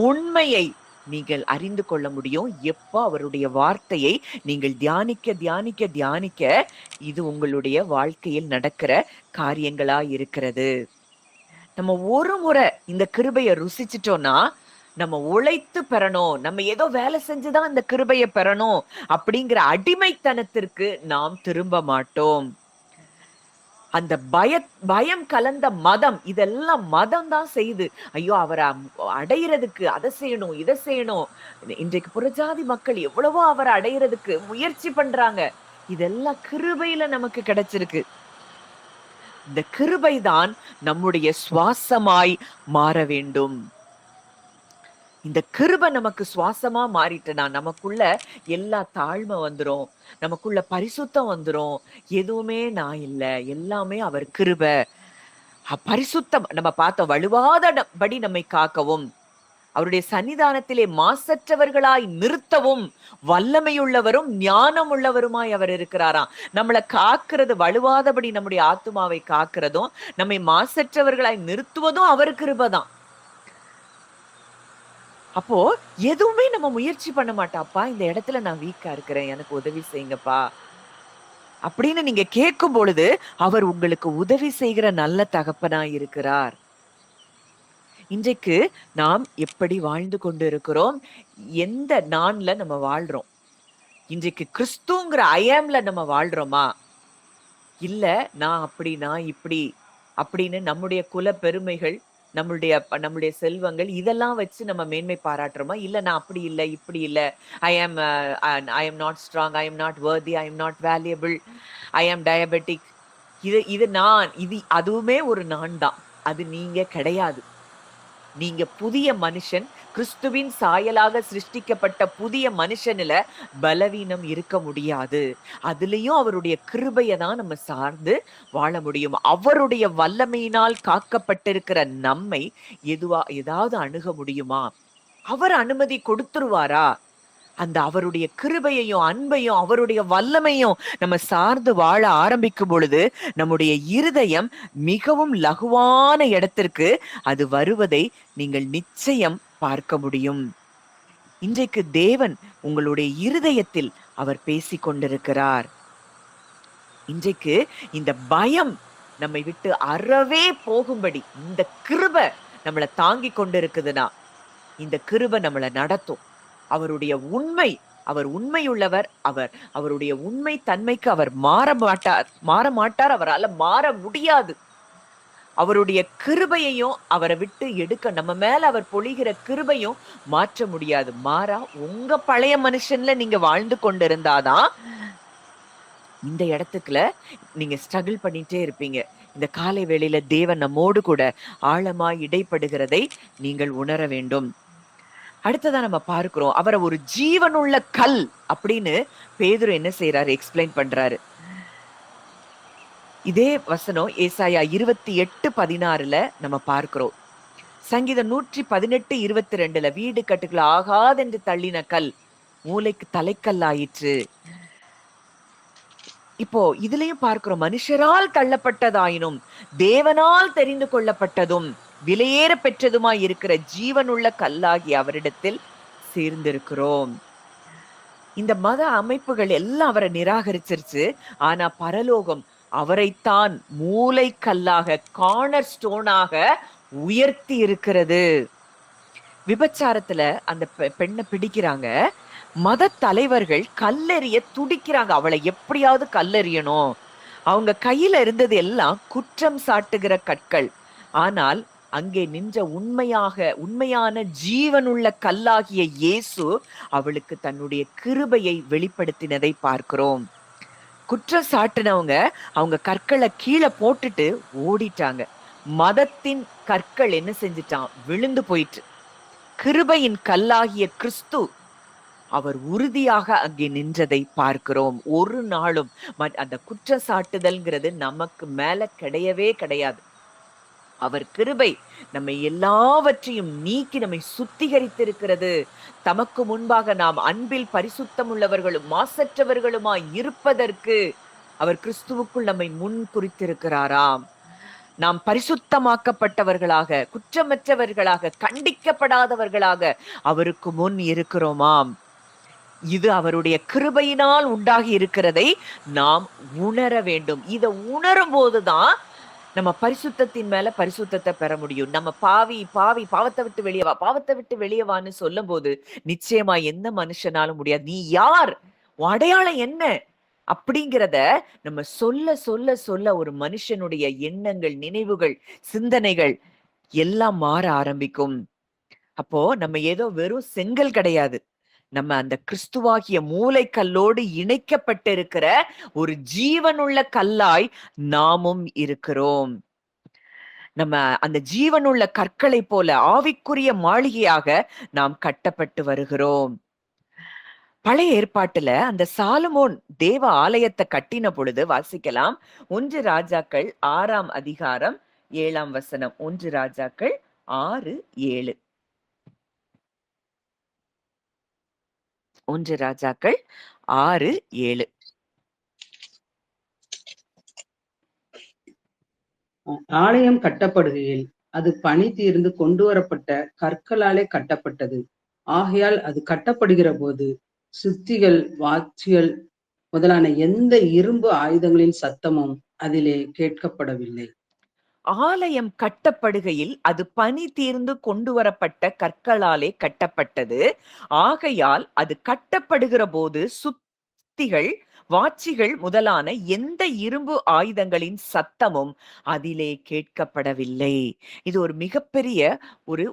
உண்மையை நீங்கள் அறிந்து கொள்ள முடியும். எப்போ அவருடைய வார்த்தையை நீங்கள் தியானிக்க தியானிக்க தியானிக்க இது உங்களுடைய வாழ்க்கையில் நடக்கிற காரியங்களா இருக்கிறது. நம்ம ஒரு முறை இந்த கிருபையை ருசிச்சிட்டோம்னா நம்ம உழைத்து பெறணும், நம்ம ஏதோ வேலை செஞ்சுதான் இந்த கிருபையை பெறணும் அப்படிங்கிற அடிமைத்தனத்திற்கு நாம் திரும்ப மாட்டோம். அந்த பயம் கலந்த மதம், இதெல்லாம் மதம் தான் செய்யுது. ஐயோ, அவரை அடையிறதுக்கு அதை செய்யணும், இதை செய்யணும். இன்றைக்கு புறஜாதி மக்கள் எவ்வளவோ அவரை அடையிறதுக்கு முயற்சி பண்றாங்க. இதெல்லாம் கிருபையில நமக்கு கிடைச்சிருக்கு. இந்த கிருபைதான் நம்முடைய சுவாசமாய் மாற வேண்டும். இந்த கிருபை நமக்கு சுவாசமா மாறிட்டுனா நமக்குள்ள எல்லா தாழ்மை வந்துரும், நமக்குள்ள பரிசுத்தம் வந்துரும். எதுவுமே நான் இல்ல, எல்லாமே அவர் கிருபை. பரிசுத்தம் நம்ம பார்த்தோம், வழுவாதபடி நம்மை காக்கவும், அவருடைய சன்னிதானத்திலே மாசற்றவர்களாய் நிறுத்தவும் வல்லமையுள்ளவரும் ஞானம் உள்ளவருமாய் அவர் இருக்கிறாராம். நம்மளை காக்கிறது, வலுவாதபடி நம்முடைய ஆத்துமாவை காக்கிறதும் நம்மை மாசற்றவர்களாய் நிறுத்துவதும் அவர் கிருபைதான். அப்போ எதுவுமே நம்ம முயற்சி பண்ண மாட்டாப்பா, இந்த இடத்துல நான் வீக்கா இருக்கிறேன், எனக்கு உதவி செய்யுங்கப்பா அப்படின்னு நீங்க கேட்கும் பொழுது அவர் உங்களுக்கு உதவி செய்கிற நல்ல தகப்பனாய் இருக்கிறார். இன்றைக்கு நாம் எப்படி வாழ்ந்து கொண்டு இருக்கிறோம், எந்த நான்ல நம்ம வாழ்றோம்? இன்றைக்கு கிறிஸ்துங்கிற ஐஆம்ல நம்ம வாழ்றோமா? இல்ல, நான் அப்படி, நான் இப்படி அப்படின்னு நம்முடைய குல பெருமைகள், நம்முடைய செல்வங்கள் இதெல்லாம் வச்சு நம்ம மேன்மை பாராட்டுறோமா? இல்ல, நான் அப்படி இல்ல, இப்படி இல்ல, I am not strong, I am not worthy, I am not valuable, I am diabetic. இது நான், இது அதுவுமே ஒரு நான் தான். அது நீங்க கிடையாது. நீங்க புதிய மனுஷன், கிறிஸ்துவின் சாயலாக சிருஷ்டிக்கப்பட்ட புதிய மனுஷனில பலவீனம் இருக்க முடியாது. அதுலயும் அவருடைய கிருபையை தான் நம்ம சார்ந்து வாழ முடியும். அவருடைய வல்லமையினால் காக்கப்பட்டிருக்கிற நம்மை ஏதாவது அணுக முடியுமா? அவர் அனுமதி கொடுத்துருவாரா? அந்த அவருடைய கிருபையையும் அன்பையும் அவருடைய வல்லமையும் நம்ம சார்ந்து வாழ ஆரம்பிக்கும் பொழுது நம்முடைய இருதயம் மிகவும் லகுவான இடத்திற்கு அது வருவதை நீங்கள் நிச்சயம் பார்க்க முடியும். இன்றைக்கு தேவன் உங்களுடைய இருதயத்தில் அவர் பேசிக் கொண்டிருக்கிறார். இன்றைக்கு இந்த பயம் நம்மை விட்டு அறவே போகும்படி இந்த கிருபை நம்மளை தாங்கி கொண்டிருக்குதுன்னா இந்த கிருபை நம்மளை நடத்தும். அவருடைய உண்மை, அவர் உண்மையுள்ளவர், அவருடைய உண்மை தன்மைக்கு அவர் மாற மாட்டார், அவரால் மாற முடியாது. அவருடைய கிருபையையும் அவரை விட்டு எடுக்க, நம்ம மேல அவர் பொழிகிற கிருபையும் மாற்ற முடியாது. மாறா உங்க பழைய மனுஷன்ல நீங்க வாழ்ந்து கொண்டிருந்தாதான் இந்த இடத்துக்குள்ள நீங்க ஸ்ட்ரகிள் பண்ணிட்டே இருப்பீங்க. இந்த காலை வேளையில தேவன் நம்மோடு கூட ஆழமாய் இடைப்படுகிறதை நீங்கள் உணர வேண்டும். அடுத்ததா நம்ம பார்க்கிறோம், அவரை ஒரு ஜீவனுள்ள கல் அப்படின்னு பேதுரு என்ன செய்யறாரு, எக்ஸ்பிளைன் பண்றாரு. இதே வசனம் ஏசாயா 28:16 நம்ம பார்க்கிறோம். சங்கீதம் 118:22 வீடு கட்டுகள் ஆகாதென்று தள்ளின கல் மூளைக்கு தலைக்கல்லாயிற்று. இப்போ இதுலயும் பார்க்கிறோம், மனுஷரால் தள்ளப்பட்டதாயினும் தேவனால் தெரிந்து கொள்ளப்பட்டதும் விலையேற பெற்றதுமாய் இருக்கிற ஜீவனுள்ள கல்லாகி அவரிடத்தில் சேர்ந்திருக்கிறோம். இந்த மத அமைப்புகள் எல்லாம் அவரை நிராகரிச்சிருச்சு. ஆனா பரலோகம் அவரைத்தான் மூளைக்கல்லாக, கார்னர் ஸ்டோனாக உயர்த்தி இருக்கிறது. விபச்சாரத்துல அந்த பெண்ணை பிடிக்கிறாங்க. மத தலைவர்கள் கல்லெறிய துடிக்கிறாங்க, அவளை எப்படியாவது கல்லெறியணும். அவங்க கையில இருந்தது எல்லாம் குற்றம் சாட்டுகிற கற்கள். ஆனால் அங்கே நின்ற உண்மையான ஜீவனுள்ள கல்லாகிய இயேசு அவளுக்கு தன்னுடைய கிருபையை வெளிப்படுத்தினதை பார்க்கிறோம். குற்றம் சாட்டினவங்க அவங்க கற்களை கீழே போட்டுட்டு ஓடிட்டாங்க. மதத்தின் கற்கள் என்ன செஞ்சிட்டான்? விழுந்து போயிட்டு. கிருபையின் கல்லாகிய கிறிஸ்து அவர் உறுதியாக அங்கே நின்றதை பார்க்கிறோம். ஒரு நாளும் அந்த குற்றச்சாட்டுதல்ங்கிறது நமக்கு மேல கிடையவே கிடையாது. அவர் கிருபை நம்மை எல்லாவற்றையும் நீக்கி நம்மை சுத்திகரித்திருக்கிறது. தமக்கு முன்பாக நாம் அன்பில் பரிசுத்தம் உள்ளவர்களும் மாசற்றவர்களுமாய் இருப்பதற்கு அவர் கிறிஸ்துவுக்குள் நம்மை முன் குறித்திருக்கிறாராம். நாம் பரிசுத்தமாக்கப்பட்டவர்களாக, குற்றமற்றவர்களாக, கண்டிக்கப்படாதவர்களாக அவருக்கு முன் இருக்கிறோமாம். இது அவருடைய கிருபையினால் உண்டாகி இருக்கிறதை நாம் உணர வேண்டும். இதை உணரும் போதுதான் நம்ம பரிசுத்தத்தின் மேல பரிசுத்தத்தை பெற முடியும். நம்ம பாவி பாவத்தை விட்டு வெளியே வா, பாவத்தை விட்டு வெளியே வான்னு சொல்லும் போது நிச்சயமா எந்த மனுஷனாலும் முடியாது. நீ யார், அடையாளம் என்ன அப்படிங்கிறத நம்ம சொல்ல சொல்ல சொல்ல ஒரு மனுஷனுடைய எண்ணங்கள், நினைவுகள், சிந்தனைகள் எல்லாம் மாற ஆரம்பிக்கும். அப்போ நம்ம ஏதோ வெறும் செங்கல் கிடையாது, நம்ம அந்த கிறிஸ்துவாகிய மூளைக்கல்லோடு இணைக்கப்பட்டிருக்கிற ஒரு ஜீவனுள்ள கல்லாய் நாமும் இருக்கிறோம். நம்ம அந்த ஜீவனுள்ள கற்களை போல ஆவிக்குரிய மாளிகையாக நாம் கட்டப்பட்டு வருகிறோம். பழைய ஏற்பாட்டுல அந்த சாலமோன் தேவ ஆலயத்தை கட்டின பொழுது வாசிக்கலாம். 1 ராஜாக்கள் 6ஆம் அதிகாரம் 7ஆம் வசனம். 1 ராஜாக்கள் 6:7. 1 ராஜாக்கள் 6:7. ஆலயம் கட்டப்படுகையில் அது பணி தீர்ந்து கொண்டு வரப்பட்ட கற்களாலே கட்டப்பட்டது. ஆகையால் அது கட்டப்படுகிற போது சுத்திகள், வாட்சிகள் முதலான எந்த இரும்பு ஆயுதங்களின் சத்தமும் அதிலே கேட்கப்படவில்லை. ஆலயம் கட்டப்படுகையில் அது பணி தீர்ந்து கொண்டு வரப்பட்ட கற்களாலே கட்டப்பட்டது. ஆகையால் அது கட்டப்படுகிற போது சுத்திகள், வாட்சிகள் முதலான எந்த இரும்பு ஆயுதங்களின் சத்தமும் அதிலே கேட்கப்படவில்லை. இது ஒரு மிகப்பெரிய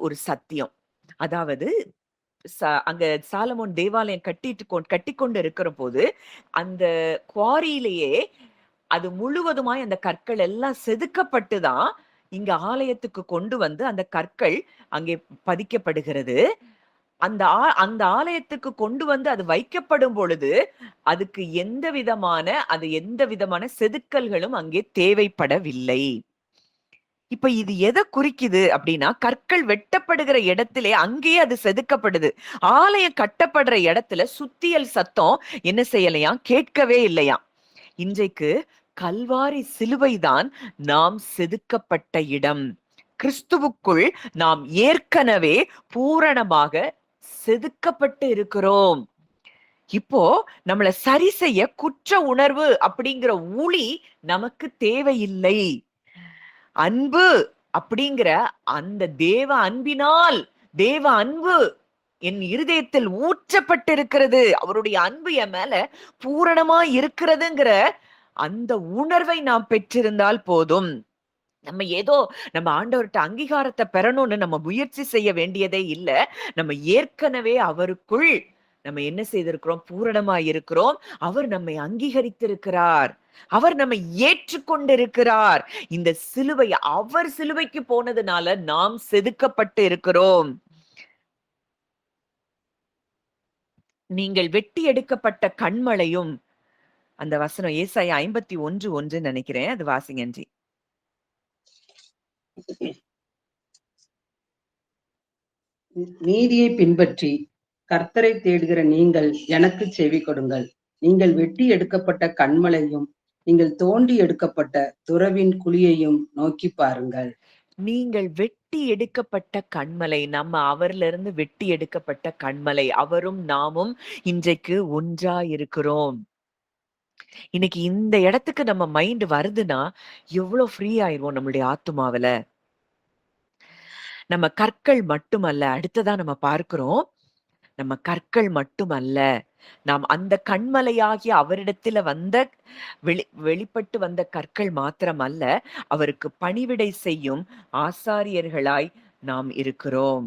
ஒரு சத்தியம். அதாவது அங்க சாலமோன் தேவாலயம் கட்டிக்கொண்டு இருக்கிற போது அந்த குவாரியிலேயே அது முழுவதுமாய் அந்த கற்கள் எல்லாம் செதுக்கப்பட்டுதான் இங்க ஆலயத்துக்கு கொண்டு வந்து அந்த கற்கள் அங்கே பதிக்கப்படுகிறது. அந்த ஆலயத்துக்கு கொண்டு வந்து அது வைக்கப்படும் பொழுது அதுக்கு எந்த விதமான செதுக்கல்களும் அங்கே தேவைப்படவில்லை. இப்ப இது எதை குறிக்குது அப்படின்னா, கற்கள் வெட்டப்படுகிற இடத்திலே அங்கேயே அது செதுக்கப்படுது. ஆலயம் கட்டப்படுற இடத்துல சுத்தியல் சத்தம் என்ன செய்யலையாம்? கேட்கவே இல்லையாம். இன்றைக்கு கல்வாரி சிலுவைதான் நாம் செதுக்கப்பட்ட இடம். கிறிஸ்துவுக்குள் நாம் ஏற்கனவே பூரணமாக செதுக்கப்பட்டு இருக்கிறோம். இப்போ நம்மள சரி செய்ய குற்ற உணர்வு அப்படிங்கிற ஊழி நமக்கு தேவையில்லை. அன்பு அப்படிங்கிற அந்த தேவ அன்பு என் இருதயத்தில் ஊற்றப்பட்டிருக்கிறது, அவருடைய அன்பு என் மேல பூரணமா இருக்கிறதுங்கிற அந்த உணர்வை நாம் பெற்றிருந்தால் போதும். நம்ம ஆண்டவர்கிட்ட அங்கீகாரத்தை பெறணும்னு நம்ம முயற்சி செய்ய வேண்டியதே இல்லை. நம்ம ஏற்கனவே அவருக்குள் நம்ம என்ன செய்திருக்கிறோம்? பூரணமா இருக்கிறோம். அவர் நம்மை அங்கீகரித்திருக்கிறார், அவர் நம்மை ஏற்றுக்கொண்டிருக்கிறார். இந்த சிலுவை, அவர் சிலுவைக்கு போனதுனால நாம் செதுக்கப்பட்டு இருக்கிறோம். நீங்கள் வெட்டி எடுக்கப்பட்ட கண்மலையும், அந்த வசனம் ஏசாயா 51:1 நினைக்கிறேன், அது வாசிங்கன்றி. நீதியை பின்பற்றி கர்த்தரை தேடுகிற நீங்கள் எனக்கு செவி கொடுங்கள். நீங்கள் வெட்டி எடுக்கப்பட்ட கன்மலையும் நீங்கள் தோண்டி எடுக்கப்பட்ட துறவின் குழியையும் நோக்கி பாருங்கள். நீங்கள் வெட்டி எடுக்கப்பட்ட கன்மலை, நம்ம அவர்ல இருந்து வெட்டி எடுக்கப்பட்ட கன்மலை, அவரும் நாமும் இன்றைக்கு ஒன்றா இருக்கிறோம். இன்னைக்கு இந்த இடத்துக்கு நம்ம மைண்ட் வருதுன்னா எவ்வளவு ஃப்ரீ ஆயிருவோம் நம்மளுடைய ஆத்துமாவில. நம்ம கற்கள் மட்டுமல்ல, அடுத்ததா நம்ம பார்க்கிறோம், நம்ம கற்கள் மட்டுமல்ல, நாம் அந்த கன்மலையாகிய அவரிடத்தில வந்த வெளிப்பட்டு வந்த கற்கள் மாத்திரமல்ல, அவருக்கு பணிவிடை செய்யும் ஆசாரியர்களாய் நாம் இருக்கிறோம்.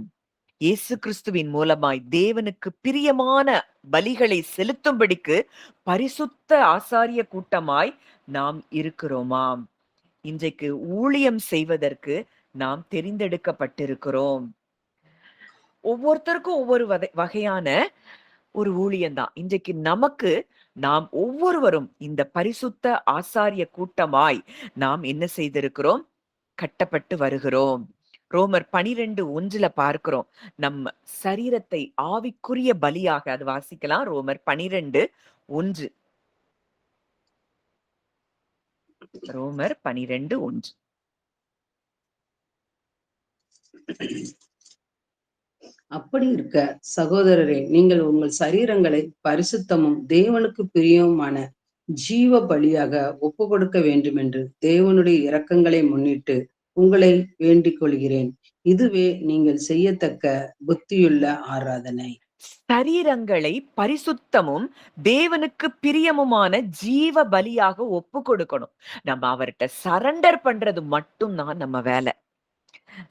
இயேசு கிறிஸ்துவின் மூலமாய் தேவனுக்கு பிரியமான பலிகளை செலுத்தும்படிக்கு பரிசுத்த ஆசாரிய கூட்டமாய் நாம் இருக்கிறோமாம். இன்றைக்கு ஊழியம் செய்வதற்கு நாம் தெரிந்தெடுக்கப்பட்டிருக்கிறோம். ஒவ்வொருத்தருக்கும் ஒவ்வொரு வகையான ஒரு ஊழியம்தான். இன்றைக்கு நமக்கு நாம் ஒவ்வொருவரும் இந்த பரிசுத்த ஆசாரிய கூட்டமாய் நாம் என்ன செய்திருக்கிறோம்? கட்டப்பட்டு வருகிறோம். ரோமர் 12:1 பார்க்கிறோம். நம்ம சரீரத்தை ஆவிக்குரிய பலியாக, அது வாசிக்கலாம். ரோமர் 12:1. ரோமர் 12:1. அப்படி இருக்க சகோதரரே, நீங்கள் உங்கள் சரீரங்களை பரிசுத்தமும் தேவனுக்கு பிரியமுமான ஜீவ பலியாக ஒப்பு கொடுக்க வேண்டும் என்று தேவனுடைய இரக்கங்களை முன்னிட்டு உங்களை வேண்டிக் கொள்கிறேன். இதுவே நீங்கள் செய்யத்தக்க புத்தியுள்ள ஆராதனை. சரீரங்களை பரிசுத்தமும் தேவனுக்கு பிரியமுமான ஜீவ பலியாக ஒப்பு கொடுக்கணும். நம்ம அவர்கிட்ட சரண்டர் பண்றது மட்டும் தான் நம்ம வேலை.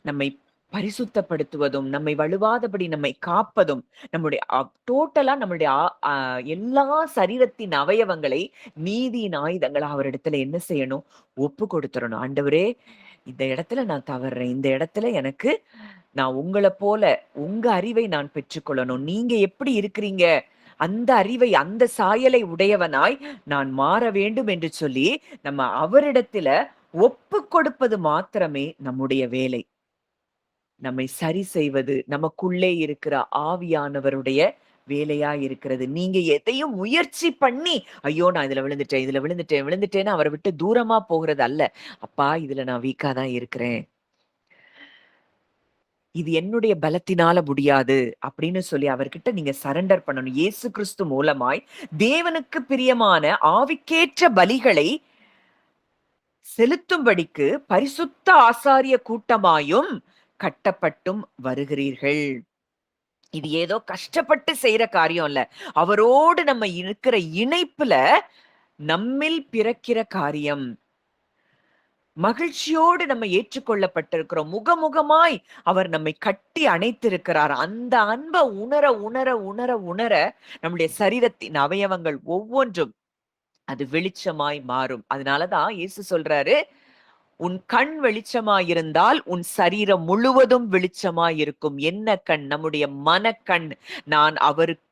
நம்மை பரிசுத்தப்படுத்துவதும், நம்மை வழுவாதபடி நம்மை காப்பதும், நம்முடைய டோட்டலா நம்மளுடைய எல்லா சரீரத்தின் அவயவங்களை நீதியின் ஆயுதங்களா அவரிடத்துல என்ன செய்யணும்? ஒப்பு கொடுத்துறணும். ஆண்டவரே, இந்த இடத்துல நான் தவறுறேன். இந்த இடத்துல எனக்கு நான் உங்கள போல உங்க அறிவை நான் பெற்றுக்கொள்ளணும். நீங்க எப்படி இருக்கிறீங்க? அந்த அறிவை, அந்த சாயலை உடையவனாய் நான் மாற வேண்டும் என்று சொல்லி நம்ம அவரிடத்துல ஒப்பு கொடுப்பது மாத்திரமே நம்முடைய வேலை. நம்மை சரி செய்வது நமக்குள்ளே இருக்கிற ஆவியானவருடைய வேலையா இருக்கிறது. நீங்க எதையும் முயற்சி பண்ணி, ஐயோ நான் இதுல விழுந்துட்டேன்னு அவரை விட்டு தூரமா போகிறது அல்ல. அப்பா, இதுல நான் வீக்கா தான் இருக்கிறேன், இது என்னுடைய பலத்தினால முடியாது அப்படின்னு சொல்லி அவர்கிட்ட நீங்க சரண்டர் பண்ணணும். இயேசு கிறிஸ்து மூலமாய் தேவனுக்கு பிரியமான ஆவிக்கேற்ற பலிகளை செலுத்தும்படிக்கு பரிசுத்த ஆசாரிய கூட்டமாயும் கட்டப்பட்டும் வருகிறீர்கள். இது ஏதோ கஷ்டப்பட்டு செய்யற காரியம் இல்ல. அவரோடு நம்ம இருக்கிற இணைப்புல நம்மில் பிறக்கிற காரியம். மகிழ்ச்சியோடு நம்ம ஏற்றுக்கொள்ளப்பட்டிருக்கிறோம். முகமுகமாய் அவர் நம்மை கட்டி அணைத்திருக்கிறார். அந்த அன்பை உணர உணர உணர உணர நம்முடைய சரீரத்தின் அவயவங்கள் ஒவ்வொன்றும் அது வெளிச்சமாய் மாறும். அதனாலதான் இயேசு சொல்றாரு, உன் கண் வெளிச்சமாயிருந்தால் உன் சரீரம் முழுவதும் வெளிச்சமாயிருக்கும். என்ன கண்? நம்முடைய மனக்கண். நான்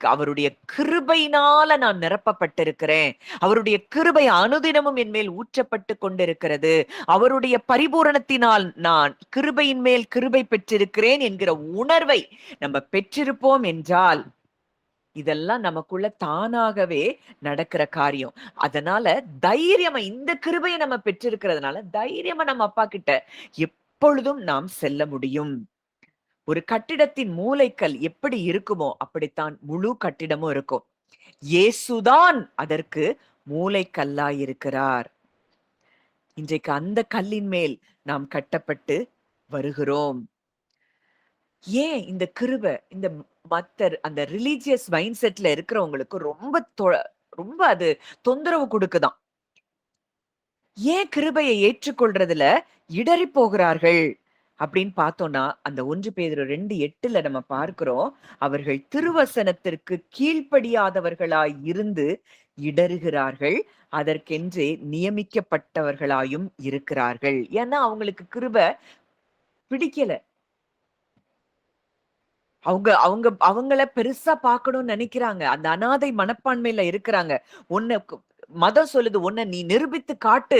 அவருடைய கிருபையினால நான் நிரப்பப்பட்டிருக்கிறேன். அவருடைய கிருபை அனுதினமும் என் மேல் ஊற்றப்பட்டு கொண்டிருக்கிறது. அவருடைய பரிபூரணத்தினால் நான் கிருபையின் மேல் கிருபை பெற்றிருக்கிறேன் என்கிற உணர்வை நம்ம பெற்றிருப்போம் என்றால் இதெல்லாம் நமக்குள்ள தானாகவே நடக்கிற காரியம். அதனால தைரியமா இந்த கிருபையை நம்ம பெற்றிருக்கிறதுனால தைரியமா நம்ம அப்பா கிட்ட எப்பொழுதும் நாம் செல்ல முடியும். ஒரு கட்டிடத்தின் மூலைக்கல் எப்படி இருக்குமோ அப்படித்தான் முழு கட்டிடமும் இருக்கும். இயேசுதான் அதற்கு மூலைக்கல்லாய் இருக்கிறார். இன்றைக்கு அந்த கல்லின் மேல் நாம் கட்டப்பட்டு வருகிறோம். ஏன் இந்த கிருபை இந்த அந்த ரிலீஜியஸ் மைண்ட் செட்ல இருக்கிறவங்களுக்கு ரொம்ப அது தொந்தரவு கொடுக்குதாம். ஏன் கிருபையை ஏற்றுக்கொள்றதுல இடறி போகிறார்கள் அப்படின்னு பார்த்தோம்னா, அந்த 1 பேதுரு 2:8 நம்ம பார்க்கிறோம், அவர்கள் திருவசனத்திற்கு கீழ்ப்படியாதவர்களாய் இருந்து இடறுகிறார்கள், அதற்கென்றே நியமிக்கப்பட்டவர்களாயும் இருக்கிறார்கள். ஏன்னா அவங்களுக்கு கிருபை பிடிக்கல. அவங்கள பெருசா பார்க்கணும்னு நினைக்கிறாங்க. அந்த அனாதை மனப்பான்மையில இருக்கிறாங்க. மதம் சொல்லுது, உன்னை நீ நிரூபித்து காட்டு.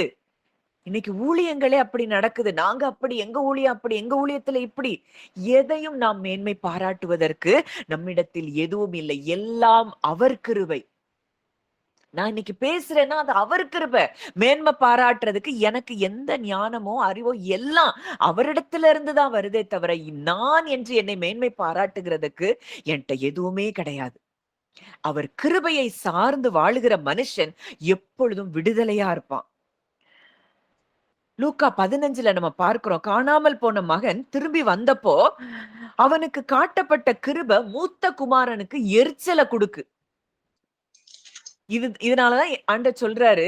இன்னைக்கு ஊழியங்களே அப்படி நடக்குது. நாங்க அப்படி, எங்க ஊழியம் அப்படி, எங்க ஊழியத்துல இப்படி. எதையும் நாம் மேன்மை பாராட்டுவதற்கு நம்மிடத்தில் எதுவும் இல்லை. எல்லாம் அவர் கிருபை. நான் இன்னைக்கு பேசுறேன்னா அது அவர் கிருபை. மேன்மை பாராட்டுறதுக்கு எனக்கு எந்த ஞானமோ, அறிவோ எல்லாம் அவரிடத்துல இருந்து தான் வருதே தவிர, நான் என்று என்னை மேன்மை பாராட்டுகிறதுக்கு என்ட்ட எதுவுமே கிடையாது. அவர் கிருபையை சார்ந்து வாழுகிற மனுஷன் எப்பொழுதும் விடுதலையா இருப்பான். லூக்கா 15ல நம்ம பார்க்கிறோம். காணாமல் போன மகன் திரும்பி வந்தப்போ, அவனுக்கு காட்டப்பட்ட கிருபை மூத்த குமாரனுக்கு எரிச்சல குடுக்கு. இதனாலதான் ஆண்டவர் சொல்றாரு,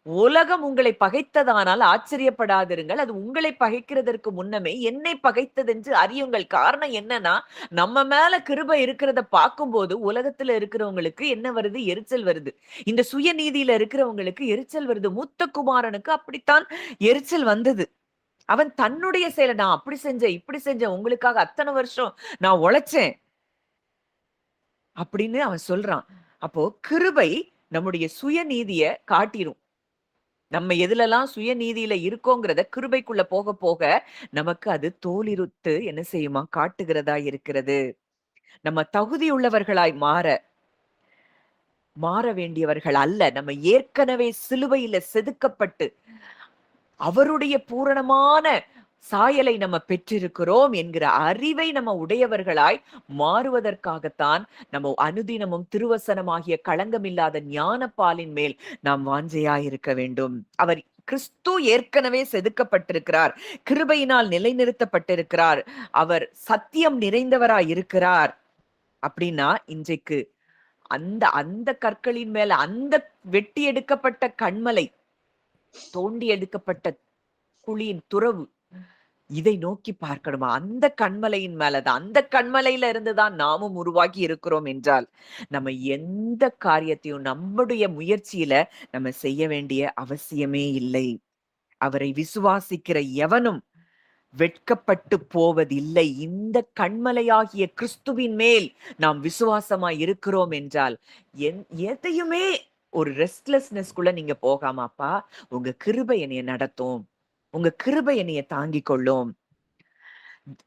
உலகம் உங்களை பகைத்ததானால் ஆச்சரியப்படாதிருங்கள். அது உங்களை பகைக்கிறதற்கு முன்னமே என்னை பகைத்ததென்று அறியுங்கள். காரணம் என்னன்னா, நம்ம மேல கிருபை இருக்கிறத பார்க்கும்போது உலகத்துல இருக்கிறவங்களுக்கு என்ன வருது? எரிச்சல் வருது. இந்த சுயநீதியில இருக்கிறவங்களுக்கு எரிச்சல் வருது. மூத்த குமாரனுக்கு அப்படித்தான் எரிச்சல் வந்தது. அவன் தன்னுடைய செயல நான் அப்படி செஞ்சேன், இப்படி செஞ்சேன். உங்களுக்காக அத்தன வருஷம் நான் உழைச்சேன். அப்படின்னு அவன் சொல்றான். அப்போ கிருபை நம்முடைய சுயநீதிய காட்டிரும். நம்ம எதுலலாம் சுயநீதியில இருக்கோங்கிறத கிருபைக்குள்ள போக போக நமக்கு அது தோலுரித்து என்ன செய்யுமா? காட்டுகிறதா இருக்கிறது. நம்ம தகுதியுள்ளவர்களாய் மாற வேண்டியவர்கள் அல்ல. நம்ம ஏற்கனவே சிலுவையில செதுக்கப்பட்டு அவருடைய பூரணமான சாயலை நம்ம பெற்றிருக்கிறோம் என்கிற அறிவை நம்ம உடையவர்களாய் மாறுவதற்காகத்தான் நம்ம அனுதினமும் திருவசனமாகிய களங்கமில்லாத ஞானப்பாலின் மேல் நாம் வாஞ்சையாய் இருக்க வேண்டும். அவர் கிறிஸ்து ஏற்கனவே செதுக்கப்பட்டிருக்கிறார். கிருபையினால் நிலைநிறுத்தப்பட்டிருக்கிறார். அவர் சத்தியம் நிறைந்தவராய் இருக்கிறார். அப்படின்னா இன்றைக்கு அந்த அந்த கற்களின் மேல அந்த வெட்டி எடுக்கப்பட்ட கண்மலை, தோண்டி எடுக்கப்பட்ட குழியின் துறவு, இதை நோக்கி பார்க்கணுமா? அந்த கண்மலையின் மேலதான், அந்த கண்மலையில இருந்துதான் நாமும் உருவாகி இருக்கிறோம் என்றால், நம்ம எந்த காரியத்தையும் நம்முடைய முயற்சியில நம்ம செய்ய வேண்டிய அவசியமே இல்லை. அவரை விசுவாசிக்கிற எவனும் வெட்கப்பட்டு போவதில்லை. இந்த கண்மலையாகிய கிறிஸ்துவின் மேல் நாம் விசுவாசமாய் இருக்கிறோம் என்றால், எதையுமே ஒரு ரெஸ்ட்லெஸ்னஸ்குள்ள நீங்க போகாம, அப்பா உங்க கிருபை என்னைய நடத்தும். உங்க கிருபை என்னைய தாங்கிக் கொள்ளும்.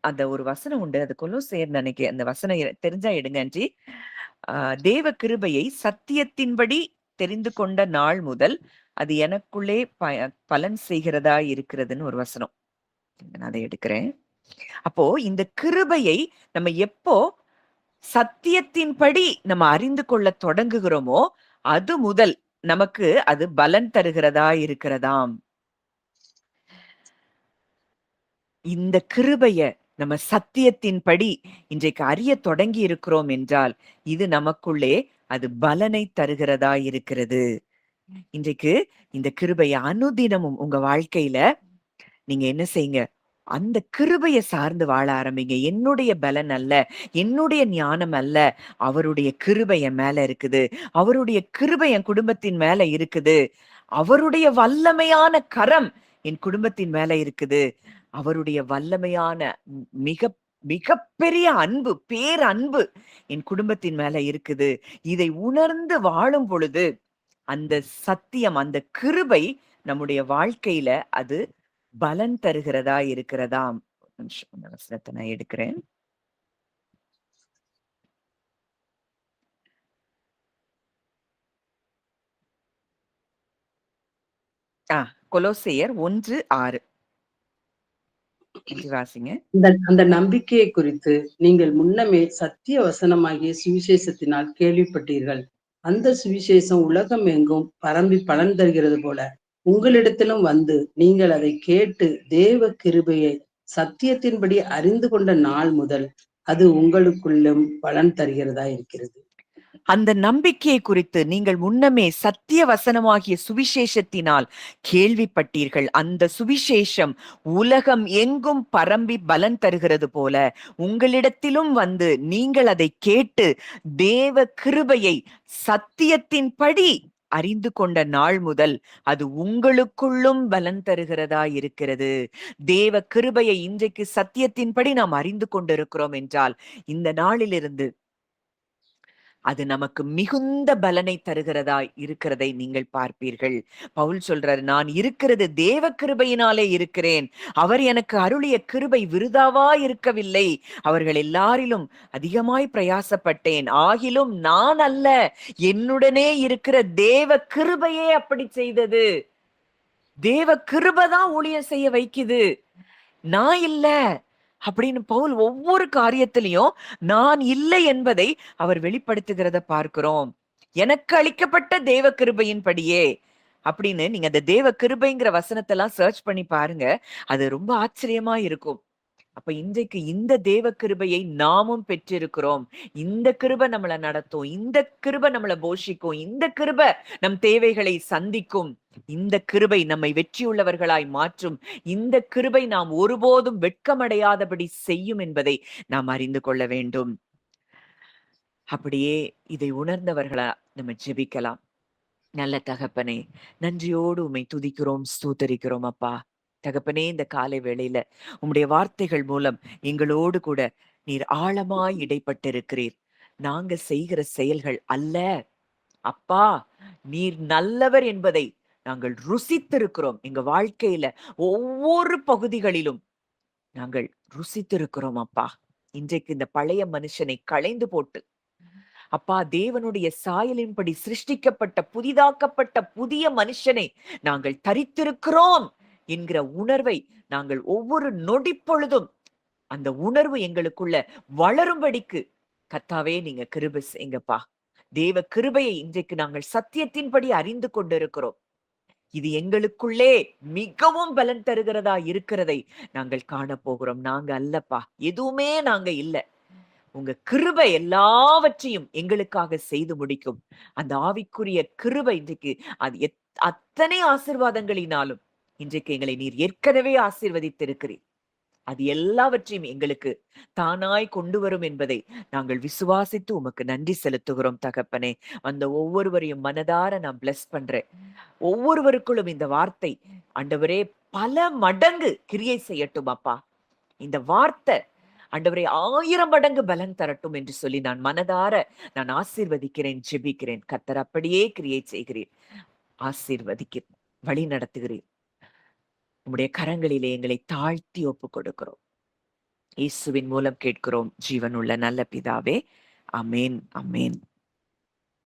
அந்த ஒரு வசனம் உண்டு. அது கொலோசையர் நினைக்கிறேன். அந்த வசனம் தெரிஞ்சா எடுங்க ஆன்ட்டி. தேவ கிருபையை சத்தியத்தின்படி தெரிந்து கொண்ட நாள் முதல் அது எனக்குள்ளே பலன் செய்கிறதா இருக்கிறதுன்னு ஒரு வசனம். நான் அதை எடுக்கிறேன். அப்போ இந்த கிருபையை நம்ம எப்போ சத்தியத்தின்படி நம்ம அறிந்து கொள்ள தொடங்குகிறோமோ, அது முதல் நமக்கு அது பலன் தருகிறதா இருக்கிறதாம். இந்த கிருபைய நம்ம சத்தியத்தின்படி இன்றைக்கு அறிய தொடங்கி இருக்கிறோம் என்றால், இது நமக்குள்ளே அது பலனை தருகிறதா இருக்கிறது. இன்றைக்கு இந்த கிருபைய அனுதினமும் உங்க வாழ்க்கையில நீங்க என்ன செய்யுங்க? அந்த கிருபைய சார்ந்து வாழ ஆரம்பிங்க. என்னுடைய பலன் அல்ல, என்னுடைய ஞானம் அல்ல, அவருடைய கிருபை என் மேல இருக்குது. அவருடைய கிருபை என் குடும்பத்தின் மேல இருக்குது. அவருடைய வல்லமையான கரம் என் குடும்பத்தின் மேல இருக்குது. அவருடைய வல்லமையான மிக மிகப்பெரிய அன்பு, பேரன்பு என் குடும்பத்தின் மேல இருக்குது. இதை உணர்ந்து வாழும் பொழுது அந்த சத்தியம், அந்த கிருபை நம்முடைய வாழ்க்கையில அது பலன் தருகிறதா இருக்கிறதாம். நிமிஷம், அந்த வசனத்தை நான் எடுக்கிறேன். கொலோசையர் 1:6 வாசிங்க. அந்த நம்பிக்கையை குறித்து நீங்கள் முன்னமே சத்திய வசனமாகிய சுவிசேஷத்தினால் கேள்விப்பட்டீர்கள். அந்த சுவிசேஷம் உலகம் எங்கும் பரம்பி பலன் தருகிறது போல உங்களிடத்திலும் வந்து நீங்கள் அதை கேட்டு தேவ கிருபையை சத்தியத்தின்படி அறிந்து கொண்ட நாள் முதல் அது உங்களுக்குள்ளும் பலன் தருகிறதா இருக்கிறது. அந்த நம்பிக்கையை குறித்து நீங்கள் முன்னமே சத்திய வசனமாகிய சுவிசேஷத்தினால் கேள்விப்பட்டீர்கள். அந்த சுவிசேஷம் உலகம் எங்கும் பரம்பி பலன் தருகிறது போல உங்களிடத்திலும் வந்து நீங்கள் அதை கேட்டு தேவ கிருபையை சத்தியத்தின்படி அறிந்து கொண்ட நாள் முதல் அது உங்களுக்குள்ளும் பலன் தருகிறதா இருக்கிறது. தேவ கிருபையை இன்றைக்கு சத்தியத்தின்படி நாம் அறிந்து கொண்டிருக்கிறோம் என்றால், இந்த நாளிலிருந்து அது நமக்கு மிகுந்த பலனை தருகிறதா இருக்கிறதை நீங்கள் பார்ப்பீர்கள். பவுல் சொல்றாரு, நான் இருக்கிறது தேவ கிருபையினாலே இருக்கிறேன். அவர் எனக்கு அருளிய கிருபை விருதாவா இருக்கவில்லை. அவர்கள் எல்லாரிலும் அதிகமாய் பிரயாசப்பட்டேன். ஆகிலும் நான் அல்ல, என்னுடனே இருக்கிற தேவ கிருபையே அப்படி செய்தது. தேவ கிருபைதான் ஊழியம் செய்ய வைக்குது, நான் இல்ல அப்படின்னு பவுல் ஒவ்வொரு காரியத்திலையும் நான் இல்லை என்பதை அவர் வெளிப்படுத்துகிறத பார்க்கிறோம். எனக்கு அளிக்கப்பட்ட தேவ கிருபையின்படியே அப்படின்னு நீங்க அந்த தேவ கிருபைங்கிற வசனத்தெல்லாம் சர்ச் பண்ணி பாருங்க. அது ரொம்ப ஆச்சரியமா இருக்கும். அப்ப இன்றைக்கு இந்த தேவ கிருபையை நாமும் பெற்றிருக்கிறோம். இந்த கிருபை நம்மள நடத்தும். இந்த கிருபை நம்மள போஷிக்கும். இந்த கிருபை நம் தேவைகளை சந்திக்கும். இந்த கிருபை நம்மை வெற்றியுள்ளவர்களாய் மாற்றும். இந்த கிருபை நாம் ஒருபோதும் வெட்கமடையாதபடி செய்யும் என்பதை நாம் அறிந்து கொள்ள வேண்டும். அப்படியே இதை உணர்ந்தவர்களா நம்ம ஜெபிக்கலாம். நல்ல தகப்பனே, நன்றியோடு உம்மை துதிக்கிறோம், ஸ்தோத்தரிக்கிறோம் அப்பா. தகப்பனே, இந்த காலை வேளையில உம்முடைய வார்த்தைகள் மூலம் எங்களோடு கூட நீர் ஆழமாய் இடைப்பட்டிருக்கிறீர். நாங்க செய்கிற செயல்கள் அல்ல அப்பா, நீர் நல்லவர் என்பதை நாங்கள் ருசித்திருக்கிறோம். எங்க வாழ்க்கையில ஒவ்வொரு பகுதிகளிலும் நாங்கள் ருசித்திருக்கிறோம் அப்பா. இன்றைக்கு இந்த பழைய மனுஷனை களைந்து போட்டு அப்பா, தேவனுடைய சாயலின்படி சிருஷ்டிக்கப்பட்ட புதிதாக்கப்பட்ட புதிய மனுஷனை நாங்கள் தரித்திருக்கிறோம் என்கிற உணர்வை நாங்கள் ஒவ்வொரு நொடி பொழுதும் அந்த உணர்வு எங்களுக்குள்ள வளரும்படிக்கு கர்த்தாவே நீங்க கிருபை செய்யுங்கப்பா. தேவ கிருபையை இன்றைக்கு நாங்கள் சத்தியத்தின்படி அறிந்து கொண்டிருக்கிறோம். இது எங்களுக்குள்ளே மிகவும் பலன் தருகிறதா இருக்கிறதை நாங்கள் காண போகிறோம். நாங்க அல்லப்பா, எதுவுமே நாங்க இல்ல. உங்க கிருபை எல்லாவற்றையும் எங்களுக்காக செய்து முடிக்கும். அந்த ஆவிக்குரிய கிருபை இன்றைக்கு அது அத்தனை ஆசீர்வாதங்களினாலும் இன்றைக்கு எங்களை நீர் ஏற்கனவே ஆசீர்வதித்திருக்கிறீர். அது எல்லாவற்றையும் எங்களுக்கு தானாய் கொண்டு வரும் என்பதை நாங்கள் விசுவாசித்து உமக்கு நன்றி செலுத்துகிறோம் தகப்பனே. அந்த ஒவ்வொருவரையும் மனதார நான் பிளஸ் பண்றேன். ஒவ்வொருவருக்குள்ளும் இந்த வார்த்தை ஆண்டவரே பல மடங்கு கிரியை செய்யட்டும் அப்பா. இந்த வார்த்தை ஆண்டவரே 1000 மடங்கு பலன் தரட்டும் என்று சொல்லி நான் மனதார நான் ஆசீர்வதிக்கிறேன், ஜெபிக்கிறேன். கர்த்தர் அப்படியே கிரியை செய்கிறீர், ஆசீர்வதிக்கிறேன், வழி நடத்துகிறீர். உம்முடைய கரங்களிலே எங்களை தாழ்த்தி ஒப்புக் கொடுக்கிறோம். இயேசுவின் மூலம் கேட்கிறோம் ஜீவனுள்ள நல்ல பிதாவே. அமேன், அமேன்.